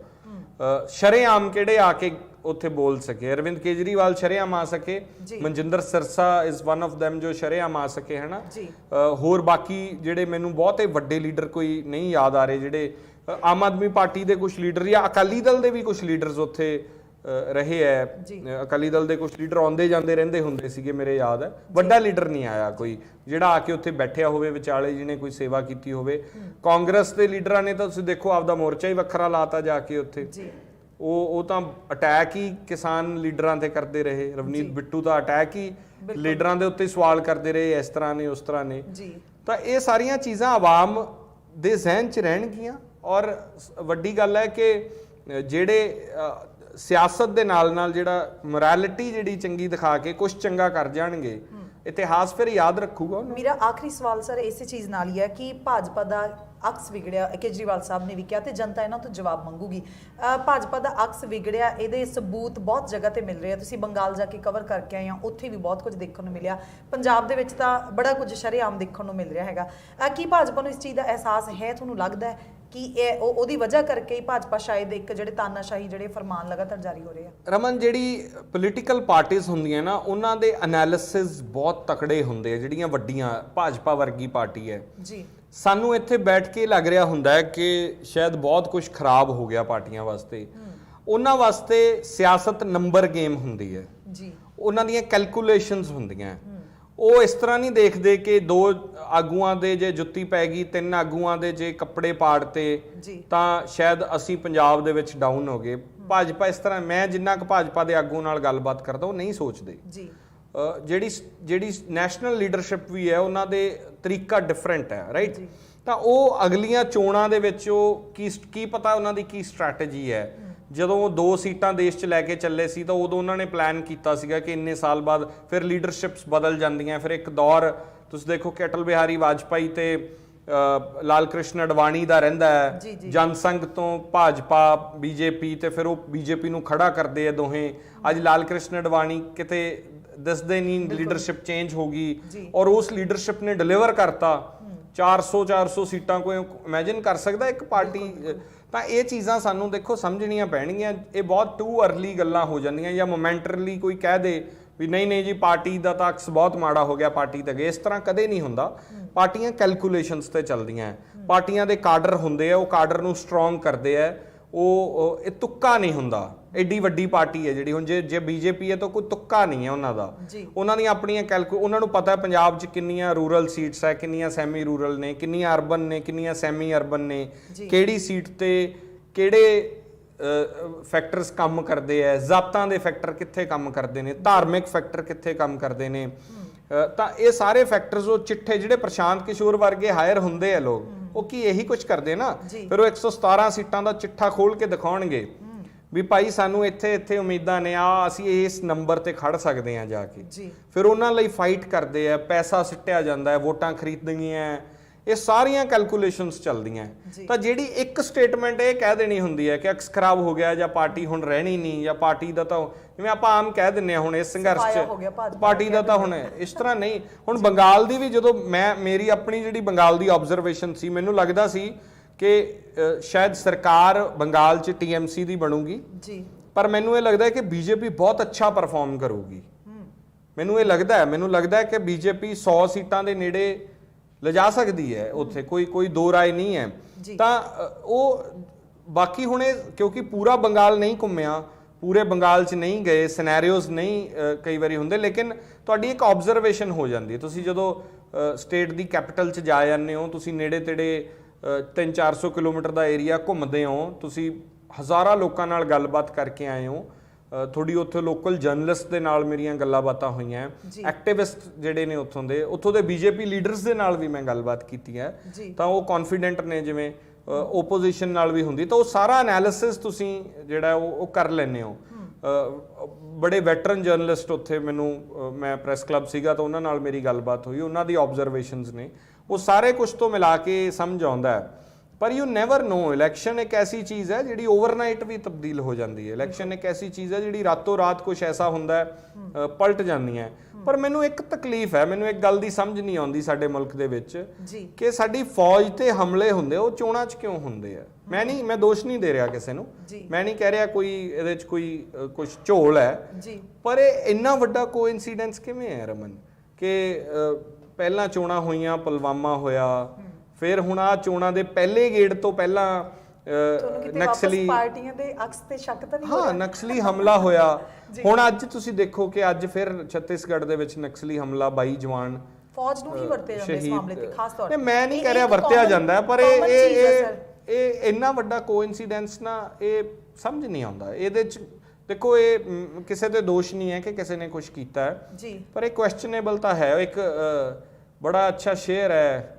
ਸ਼ਰੇਆਮ ਕਿਹੜੇ ਆ ਕੇ ਉੱਥੇ ਬੋਲ ਸਕੇ। ਅਰਵਿੰਦ ਕੇਜਰੀਵਾਲ ਸ਼ਰੇਆਮ ਆ ਸਕੇ, Manjinder Sirsa is one of them ਜੋ ਸ਼ਰੇਆਮ ਆ ਸਕੇ, ਹੈ ਨਾ। ਹੋਰ ਬਾਕੀ ਜਿਹੜੇ ਮੈਨੂੰ ਬਹੁਤੇ ਵੱਡੇ ਲੀਡਰ ਕੋਈ ਨਹੀਂ ਯਾਦ ਆ ਰਹੇ, ਜਿਹੜੇ ਆਮ ਆਦਮੀ ਪਾਰਟੀ ਦੇ ਕੁਝ ਲੀਡਰ ਜਾਂ ਅਕਾਲੀ ਦਲ ਦੇ ਵੀ ਕੁਝ ਲੀਡਰਸ ਉੱਥੇ ਰਹੇ ਹੈ। ਅਕਾਲੀ ਦਲ ਦੇ ਕੁਝ ਲੀਡਰ ਆਉਂਦੇ ਜਾਂਦੇ ਰਹਿੰਦੇ ਹੁੰਦੇ ਸੀਗੇ, ਮੇਰੇ ਯਾਦ ਹੈ। ਵੱਡਾ ਲੀਡਰ ਨਹੀਂ ਆਇਆ ਕੋਈ ਜਿਹੜਾ ਆ ਕੇ ਉੱਥੇ ਬੈਠਿਆ ਹੋਵੇ ਵਿਚਾਲੇ, ਜਿਹਨੇ ਕੋਈ ਸੇਵਾ ਕੀਤੀ ਹੋਵੇ। ਕਾਂਗਰਸ ਦੇ ਲੀਡਰਾਂ ਨੇ ਤਾਂ ਤੁਸੀਂ ਦੇਖੋ ਆਪਦਾ ਮੋਰਚਾ ਹੀ ਵੱਖਰਾ ਲਾਤਾ ਜਾ ਕੇ ਉੱਥੇ, ਉਹ ਤਾਂ ਅਟੈਕ ਹੀ ਕਿਸਾਨ ਲੀਡਰਾਂ ਤੇ ਕਰਦੇ ਰਹੇ। ਰਵਨੀਤ ਬਿੱਟੂ ਤਾਂ ਅਟੈਕ ਹੀ ਲੀਡਰਾਂ ਦੇ ਉੱਤੇ ਸਵਾਲ ਕਰਦੇ ਰਹੇ, ਇਸ ਤਰ੍ਹਾਂ ਨੇ ਉਸ ਤਰ੍ਹਾਂ ਨੇ। ਤਾਂ ਇਹ ਸਾਰੀਆਂ ਚੀਜ਼ਾਂ ਆਵਾਮ ਦੇ ਜ਼ਿਹਨ 'ਚ ਰਹਿਣਗੀਆਂ, ਔਰ ਵੱਡੀ ਗੱਲ ਹੈ ਕਿ ਜਿਹੜੇ ਸਿਆਸਤ ਦੇ ਨਾਲ ਜਿਹੜਾ ਮੋਰੈਲਿਟੀ ਜਿਹੜੀ ਚੰਗੀ ਦਿਖਾ ਕੇ ਕੁਝ ਚੰਗਾ ਕਰ ਜਾਣਗੇ, ਇਤਿਹਾਸ ਫਿਰ ਯਾਦ ਰੱਖੂਗਾ ਉਹਨੂੰ। ਮੇਰਾ ਆਖਰੀ ਸਵਾਲ ਸਰ ਇਸੇ ਚੀਜ਼ ਨਾਲ ਹੀ ਹੈ ਕਿ ਭਾਜਪਾ ਦਾ ਅਕਸ ਵਿਗੜਿਆ, ਕੇਜਰੀਵਾਲ ਸਾਹਿਬ ਨੇ ਵੀ ਕਿਹਾ ਤੇ ਜਨਤਾ ਇਹਨਾਂ ਤੋਂ ਜਵਾਬ ਮੰਗੂਗੀ। ਭਾਜਪਾ ਦਾ ਅਕਸ ਵਿਗੜਿਆ, ਇਹਦੇ ਸਬੂਤ ਬਹੁਤ ਜਗ੍ਹਾ ਤੇ ਮਿਲ ਰਹੇ ਆ। ਤੁਸੀਂ ਬੰਗਾਲ ਜਾ ਕੇ ਕਵਰ ਕਰਕੇ ਆਏ ਆ, ਉੱਥੇ ਵੀ ਬਹੁਤ ਕੁਝ ਦੇਖਣ ਨੂੰ ਮਿਲਿਆ। ਪੰਜਾਬ ਦੇ ਵਿੱਚ ਤਾਂ ਬੜਾ ਕੁਝ ਸ਼ਰੇਆਮ ਦੇਖਣ ਨੂੰ ਮਿਲ ਰਿਹਾ ਹੈਗਾ। ਕੀ ਭਾਜਪਾ ਨੂੰ ਇਸ ਚੀਜ਼ ਦਾ ਅਹਿਸਾਸ ਹੈ? ਤੁਹਾਨੂੰ ਲੱਗਦਾ ਹੈ ਕਿ ਇਹ ਉਹਦੀ ਵਜ੍ਹਾ ਕਰਕੇ ਹੀ ਭਾਜਪਾ ਸ਼ਾਇਦ ਇੱਕ ਜਿਹੜੇ ਤਾਨਾਸ਼ਾਹੀ ਜਿਹੜੇ ਫਰਮਾਨ ਲਗਾਤਾਰ ਜਾਰੀ ਹੋ ਰਹੇ ਆ? ਰਮਨ, ਜਿਹੜੀ ਪੋਲੀਟੀਕਲ ਪਾਰਟੀਆਂ ਹੁੰਦੀਆਂ ਨਾ, ਉਹਨਾਂ ਦੇ ਐਨਾਲਿਸਿਸ ਬਹੁਤ ਤਕੜੇ ਹੁੰਦੇ ਆ। ਜਿਹੜੀਆਂ ਵੱਡੀਆਂ ਭਾਜਪਾ ਵਰਗੀ ਪਾਰਟੀ ਹੈ ਜੀ, ਸਾਨੂੰ ਇੱਥੇ ਬੈਠ ਕੇ ਲੱਗ ਰਿਹਾ ਹੁੰਦਾ ਹੈ ਕਿ ਸ਼ਾਇਦ ਬਹੁਤ ਕੁਝ ਖਰਾਬ ਹੋ ਗਿਆ ਪਾਰਟੀਆਂ ਵਾਸਤੇ। ਉਹਨਾਂ ਵਾਸਤੇ ਸਿਆਸਤ ਨੰਬਰ ਗੇਮ ਹੁੰਦੀ ਹੈ ਜੀ, ਉਹਨਾਂ ਦੀਆਂ ਕੈਲਕੂਲੇਸ਼ਨਸ ਹੁੰਦੀਆਂ। ਉਹ ਇਸ ਤਰ੍ਹਾਂ ਨਹੀਂ ਦੇਖਦੇ ਕਿ 2 ਆਗੂਆਂ ਦੇ ਜੇ ਜੁੱਤੀ ਪੈ ਗਈ, 3 ਆਗੂਆਂ ਦੇ ਜੇ ਕੱਪੜੇ ਪਾੜਤੇ ਤਾਂ ਸ਼ਾਇਦ ਅਸੀਂ ਪੰਜਾਬ ਦੇ ਵਿੱਚ ਡਾਊਨ ਹੋ ਗਏ। ਭਾਜਪਾ ਇਸ ਤਰ੍ਹਾਂ, ਮੈਂ ਜਿੰਨਾ ਕੁ ਭਾਜਪਾ ਦੇ ਆਗੂ ਨਾਲ ਗੱਲਬਾਤ ਕਰਦਾ, ਉਹ ਨਹੀਂ ਸੋਚਦੇ ਜੀ। ਜਿਹੜੀ ਨੈਸ਼ਨਲ ਲੀਡਰਸ਼ਿਪ ਵੀ ਹੈ, ਉਹਨਾਂ ਦੇ ਤਰੀਕਾ ਡਿਫਰੈਂਟ ਹੈ, ਰਾਈਟ। ਤਾਂ ਉਹ ਅਗਲੀਆਂ ਚੋਣਾਂ ਦੇ ਵਿੱਚ ਉਹ ਕੀ ਪਤਾ ਉਹਨਾਂ ਦੀ ਕੀ ਸਟ੍ਰੈਟਜੀ ਹੈ। ਜਦੋਂ ਉਹ 2 ਸੀਟਾਂ ਦੇਸ਼ 'ਚ ਲੈ ਕੇ ਚੱਲੇ ਸੀ ਤਾਂ ਉਦੋਂ ਉਹਨਾਂ ਨੇ ਪਲਾਨ ਕੀਤਾ ਸੀਗਾ ਕਿ ਇੰਨੇ ਸਾਲ ਬਾਅਦ ਫਿਰ ਲੀਡਰਸ਼ਿਪਸ ਬਦਲ ਜਾਂਦੀਆਂ। ਫਿਰ ਇੱਕ ਦੌਰ ਤੁਸੀਂ ਦੇਖੋ ਕਿ ਅਟਲ ਬਿਹਾਰੀ ਵਾਜਪਾਈ ਤੇ ਲਾਲ ਕ੍ਰਿਸ਼ਨ ਅਡਵਾਣੀ ਦਾ ਰਹਿੰਦਾ ਹੈ, ਜਨਸੰਘ ਤੋਂ ਭਾਜਪਾ ਬੀਜੇਪੀ, ਤੇ ਫਿਰ ਉਹ ਬੀਜੇਪੀ ਨੂੰ ਖੜਾ ਕਰਦੇ ਆ ਦੋਹੇ। ਅੱਜ ਲਾਲ ਕ੍ਰਿਸ਼ਨ ਅਡਵਾਣੀ ਕਿਤੇ ਦੱਸਦੇ ਨਹੀਂ, ਲੀਡਰਸ਼ਿਪ ਚੇਂਜ ਹੋ ਗਈ, ਔਰ ਉਸ ਲੀਡਰਸ਼ਿਪ ਨੇ ਡਿਲੀਵਰ ਕਰਤਾ 400 ਸੀਟਾਂ। ਕੋਈ ਇਮੇਜਿਨ ਕਰ ਸਕਦਾ ਇੱਕ ਪਾਰਟੀ? ਤਾਂ ਇਹ ਚੀਜ਼ਾਂ ਸਾਨੂੰ ਦੇਖੋ ਸਮਝਣੀਆਂ ਪੈਣਗੀਆਂ। ਇਹ ਬਹੁਤ ਟੂ ਅਰਲੀ ਗੱਲਾਂ ਹੋ ਜਾਂਦੀਆਂ, ਜਾਂ ਮੋਮੈਂਟਰਲੀ ਕੋਈ ਕਹਿ ਦੇ ਵੀ ਨਹੀਂ ਜੀ ਪਾਰਟੀ ਦਾ ਤਾਂ ਅਕਸ ਬਹੁਤ ਮਾੜਾ ਹੋ ਗਿਆ, ਪਾਰਟੀ ਤਾਂ ਇਸ ਤਰ੍ਹਾਂ ਕਦੇ ਨਹੀਂ ਹੁੰਦਾ। ਪਾਰਟੀਆਂ ਕੈਲਕੂਲੇਸ਼ਨਸ ਤੇ ਚੱਲਦੀਆਂ, ਪਾਰਟੀਆਂ ਦੇ ਕਾਡਰ ਹੁੰਦੇ ਆ, ਉਹ ਕਾਡਰ ਨੂੰ ਸਟਰੋਂਗ ਕਰਦੇ ਆ। ਉਹ ਇਹ ਤੁੱਕਾ ਨਹੀਂ ਹੁੰਦਾ। ਐਡੀ ਵੱਡੀ ਪਾਰਟੀ ਹੈ ਜਿਹੜੀ, ਹੁਣ ਜੇ ਬੀਜੇਪੀ ਹੈ ਤਾਂ ਕੋਈ ਤੁੱਕਾ ਨਹੀਂ ਹੈ ਉਹਨਾਂ ਦਾ। ਉਹਨਾਂ ਦੀਆਂ ਆਪਣੀਆਂ ਉਹਨਾਂ ਨੂੰ ਪਤਾ ਹੈ ਪੰਜਾਬ 'ਚ ਕਿੰਨੀਆਂ ਰੂਰਲ ਸੀਟਸ ਹੈ, ਕਿੰਨੀਆਂ ਸੈਮੀ ਰੂਰਲ ਨੇ, ਕਿੰਨੀਆਂ ਅਰਬਨ ਨੇ, ਕਿੰਨੀਆਂ ਸੈਮੀ ਅਰਬਨ ਨੇ, ਕਿਹੜੀ ਸੀਟ ਤੇ ਕਿਹੜੇ ਫੈਕਟਰਸ ਕੰਮ ਕਰਦੇ ਆ, ਜ਼ਾਤਾਂ ਦੇ ਫੈਕਟਰ ਕਿੱਥੇ ਕੰਮ ਕਰਦੇ ਨੇ, ਧਾਰਮਿਕ ਫੈਕਟਰ ਕਿੱਥੇ ਕੰਮ ਕਰਦੇ ਨੇ। ਤਾਂ ਇਹ ਸਾਰੇ ਫੈਕਟਰਸ ਉਹ ਚਿੱਠੇ ਜਿਹੜੇ ਪ੍ਰਸ਼ਾਂਤ ਕਿਸ਼ੋਰ ਵਰਗੇ ਹਾਇਰ ਹੁੰਦੇ ਆ ਲੋਕ, ਉਹ ਕੀ ਇਹੀ ਕੁਝ ਕਰਦੇ ਨਾ। ਫਿਰ ਉਹ 117 ਸੀਟਾਂ ਦਾ ਚਿੱਠਾ ਖੋਲ ਕੇ ਦਿਖਾਉਣਗੇ ਵੀ ਭਾਈ ਸਾਨੂੰ ਇੱਥੇ ਉਮੀਦਾਂ ਨੇ, ਆ ਅਸੀਂ ਇਸ ਨੰਬਰ ਤੇ ਖੜ ਸਕਦੇ ਆ ਜਾ ਕੇ। ਫਿਰ ਉਹਨਾਂ ਲਈ ਫਾਈਟ ਕਰਦੇ ਆ, ਪੈਸਾ ਸਿੱਟਿਆ ਜਾਂਦਾ ਹੈ, ਵੋਟਾਂ ਖਰੀਦਣੀਆਂ, ਇਹ ਸਾਰੀਆਂ ਕੈਲਕੂਲੇਸ਼ਨਸ ਚੱਲਦੀਆਂ। ਤਾਂ ਜਿਹੜੀ ਇੱਕ ਸਟੇਟਮੈਂਟ ਇਹ ਕਹਿ ਦੇਣੀ ਹੁੰਦੀ ਹੈ ਕਿ ਅਕਸ ਖਰਾਬ ਹੋ ਗਿਆ, ਜਾਂ ਪਾਰਟੀ ਹੁਣ ਰਹਿਣੀ ਨਹੀਂ, ਜਾਂ ਪਾਰਟੀ ਦਾ ਤਾਂ ਜਿਵੇਂ ਆਪਾਂ ਆਮ ਕਹਿ ਦਿੰਦੇ ਹਾਂ ਹੁਣ ਇਸ ਸੰਘਰਸ਼ 'ਚ ਪਾਰਟੀ ਦਾ ਤਾਂ ਹੁਣ ਇਸ ਤਰ੍ਹਾਂ ਨਹੀਂ। ਹੁਣ ਬੰਗਾਲ ਦੀ ਵੀ ਜਦੋਂ ਮੇਰੀ ਆਪਣੀ ਜਿਹੜੀ ਬੰਗਾਲ ਦੀ ਆਬਜ਼ਰਵੇਸ਼ਨ ਸੀ, ਮੈਨੂੰ ਲੱਗਦਾ ਸੀ ਕਿ ਸ਼ਾਇਦ ਸਰਕਾਰ ਬੰਗਾਲ 'ਚ TMC ਦੀ ਬਣੂਗੀ, ਪਰ ਮੈਨੂੰ ਇਹ ਲੱਗਦਾ ਹੈ ਕਿ ਬੀਜੇਪੀ ਬਹੁਤ ਅੱਛਾ ਪਰਫਾਰਮ ਕਰੂਗੀ। ਮੈਨੂੰ ਲੱਗਦਾ ਹੈ ਕਿ ਬੀਜੇਪੀ 100 ਸੀਟਾਂ ਦੇ ਨੇੜੇ ਲਿਜਾ ਸਕਦੀ ਹੈ, ਉੱਥੇ ਕੋਈ ਦੋ ਰਾਏ ਨਹੀਂ ਹੈ। ਤਾਂ ਉਹ ਬਾਕੀ ਹੁਣ ਕਿਉਂਕਿ ਪੂਰਾ ਬੰਗਾਲ ਨਹੀਂ ਘੁੰਮਿਆ, ਪੂਰੇ ਬੰਗਾਲ 'ਚ ਨਹੀਂ ਗਏ, ਸਿਨੈਰੀਓਜ਼ ਨਹੀਂ ਕਈ ਵਾਰੀ ਹੁੰਦੇ, ਲੇਕਿਨ ਤੁਹਾਡੀ ਇੱਕ ਆਬਜ਼ਰਵੇਸ਼ਨ ਹੋ ਜਾਂਦੀ ਹੈ। ਤੁਸੀਂ ਜਦੋਂ ਸਟੇਟ ਦੀ ਕੈਪੀਟਲ 'ਚ ਜਾ ਜਾਂਦੇ ਹੋ, ਤੁਸੀਂ ਨੇੜੇ ਤੇੜੇ 300-400 ਕਿਲੋਮੀਟਰ ਦਾ ਏਰੀਆ ਘੁੰਮਦੇ ਹੋ, ਤੁਸੀਂ ਹਜ਼ਾਰਾਂ ਲੋਕਾਂ ਨਾਲ ਗੱਲਬਾਤ ਕਰਕੇ ਆਏ ਹੋ, ਥੋੜੀ ਉੱਥੇ ਲੋਕਲ ਜਰਨਲਿਸਟ ਦੇ ਨਾਲ ਮੇਰੀਆਂ ਗੱਲਾਂ ਬਾਤਾਂ ਹੋਈਆਂ, ਐਕਟਿਵਿਸਟ ਜਿਹੜੇ ਨੇ ਉੱਥੋਂ ਦੇ ਬੀਜੇਪੀ ਲੀਡਰਸ ਦੇ ਨਾਲ ਵੀ ਮੈਂ ਗੱਲਬਾਤ ਕੀਤੀ ਹੈ, ਤਾਂ ਉਹ ਕੌਨਫੀਡੈਂਟ ਨੇ। ਜਿਵੇਂ ਓਪੋਜੀਸ਼ਨ ਨਾਲ ਵੀ ਹੁੰਦੀ, ਤਾਂ ਉਹ ਸਾਰਾ ਐਨਾਲਿਸਿਸ ਤੁਸੀਂ ਜਿਹੜਾ ਉਹ ਕਰ ਲੈਂਦੇ ਹੋ। ਬੜੇ ਵੈਟਰਨ ਜਰਨਲਿਸਟ ਉੱਥੇ ਮੈਂ ਪ੍ਰੈਸ ਕਲੱਬ ਸੀਗਾ ਤਾਂ ਉਹਨਾਂ ਨਾਲ ਮੇਰੀ ਗੱਲਬਾਤ ਹੋਈ, ਉਹਨਾਂ ਦੀ ਆਬਜ਼ਰਵੇਸ਼ਨਸ ਨੇ, ਉਹ ਸਾਰੇ ਕੁਝ ਤੋਂ ਮਿਲਾ ਕੇ ਸਮਝ ਆਉਂਦਾ ਹੈ। ਪਰ ਯੂ ਨੈਵਰ ਨੋ, ਇਲੈਕਸ਼ਨ ਇੱਕ ਐਸੀ ਚੀਜ਼ ਹੈ ਜਿਹੜੀ ਓਵਰਨਾਈਟ ਵੀ ਤਬਦੀਲ ਹੋ ਜਾਂਦੀ ਹੈ। ਇਲੈਕਸ਼ਨ ਇੱਕ ਐਸੀ ਚੀਜ਼ ਹੈ ਜਿਹੜੀ ਰਾਤੋਂ ਰਾਤ ਕੁਝ ਐਸਾ ਹੁੰਦਾ ਹੈ, ਪਲਟ ਜਾਂਦੀ ਹੈ। ਪਰ ਮੈਨੂੰ ਇੱਕ ਤਕਲੀਫ ਹੈ, ਮੈਨੂੰ ਇੱਕ ਗੱਲ ਦੀ ਸਮਝ ਨਹੀਂ ਆਉਂਦੀ ਸਾਡੇ ਮੁਲਕ ਦੇ ਵਿੱਚ ਕਿ ਸਾਡੀ ਫੌਜ ਤੇ ਹਮਲੇ ਹੁੰਦੇ ਉਹ ਚੋਣਾਂ 'ਚ ਕਿਉਂ ਹੁੰਦੇ ਆ। ਮੈਂ ਦੋਸ਼ ਨਹੀਂ ਦੇ ਰਿਹਾ ਕਿਸੇ ਨੂੰ, ਮੈਂ ਨਹੀਂ ਕਹਿ ਰਿਹਾ ਕੋਈ ਇਹਦੇ 'ਚ ਕੋਈ ਕੁਝ ਝੋਲ ਹੈ, ਪਰ ਇਹ ਇੰਨਾ ਵੱਡਾ ਕੋਇਨਸੀਡੈਂਸ ਕਿਵੇਂ ਹੈ ਰਮਨ ਕਿ ਪਹਿਲਾਂ ਚੋਣਾਂ ਹੋਈਆਂ, ਪੁਲਵਾਮਾ ਹੋਇਆ, ਫਿਰ ਹੁਣ ਆ ਚੋਣਾਂ ਦੇ ਪਹਿਲੇ ਗੇੜ ਤੋਂ ਪਹਿਲਾਂ ਨਕਸਲੀ ਪਾਰਟੀਆਂ ਦੇ ਅਕਸ ਤੇ ਸ਼ੱਕ ਤਾਂ ਨਹੀਂ ਹੋ ਰਿਹਾ? ਨਕਸਲੀ ਹਮਲਾ ਹੋਇਆ। ਹੁਣ ਅੱਜ ਤੁਸੀਂ ਦੇਖੋ ਕਿ ਅੱਜ ਫਿਰ ਛੱਤੀਸਗੜ੍ਹ ਦੇ ਵਿੱਚ ਨਕਸਲੀ ਹਮਲਾ, 22 ਜਵਾਨ ਫੌਜ ਨੂੰ ਹੀ ਵਰਤੇ ਜਾਂਦੇ ਇਸ ਮਾਮਲੇ ਤੇ ਖਾਸ ਤੌਰ ਤੇ। ਮੈਂ ਨਹੀਂ ਕਹਿ ਰਿਹਾ ਵਰਤਿਆ ਜਾਂਦਾ ਹੈ, ਪਰ ਇਹ ਇੰਨਾ ਵੱਡਾ ਕੋਇਨਸੀਡੈਂਸ ਨਾ, ਇਹ ਸਮਝ ਨਹੀਂ ਆਉਂਦਾ। ਇਹਦੇ ਚ ਦੇਖੋ ਇਹ ਕਿਸੇ ਤੇ ਦੋਸ਼ ਨਹੀਂ ਹੈ ਕਿ ਕਿਸੇ ਨੇ ਕੁਝ ਕੀਤਾ ਹੈ, ਪਰ ਇਹ ਕੁਐਸਚਨੇਬਲ ਤਾਂ ਹੈ। ਇੱਕ ਬੜਾ ਅੱਛਾ ਸ਼ੇਅਰ ਹੈ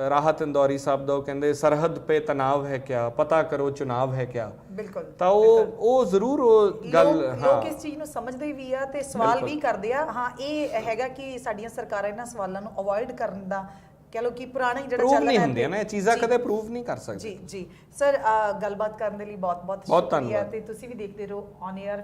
ਰਾਹਤ ਇੰਦੌਰੀ ਸਾਹਿਬ ਦਾ, ਉਹ ਕਹਿੰਦੇ ਸਰਹੱਦ ਪੇ ਤਨਾਵ ਹੈ ਕਿਆ, ਪਤਾ ਕਰੋ ਚੁਣਾਵ ਹੈ ਕਿਆ। ਬਿਲਕੁਲ, ਤਾਂ ਉਹ ਜ਼ਰੂਰ ਉਹ ਗੱਲ, ਲੋਕ ਇਸ ਚੀਜ਼ ਨੂੰ ਸਮਝਦੇ ਵੀ ਆ ਤੇ ਸਵਾਲ ਵੀ ਕਰਦੇ ਆ। ਹਾਂ, ਇਹ ਹੈਗਾ ਕਿ ਸਾਡੀਆਂ ਸਰਕਾਰਾਂ ਇਹਨਾਂ ਸਵਾਲਾਂ ਨੂੰ ਅਵੋਇਡ ਕਰਨ ਦਾ, ਕਹ ਲੋ ਕਿ ਪੁਰਾਣਾ ਜਿਹੜਾ ਚੱਲ ਰਿਹਾ ਹੁੰਦੀਆਂ ਨਾ ਇਹ ਚੀਜ਼ਾਂ ਕਦੇ ਪ੍ਰੂਵ ਨਹੀਂ ਕਰ ਸਕਦੇ। ਜੀ ਸਰ, ਗੱਲਬਾਤ ਕਰਨ ਦੇ ਲਈ ਬਹੁਤ ਬਹੁਤ ਸ਼ੁਕਰੀਆ ਤੇ ਤੁਸੀਂ ਵੀ ਦੇਖਦੇ ਰਹੋ ਔਨ 에ਅਰ।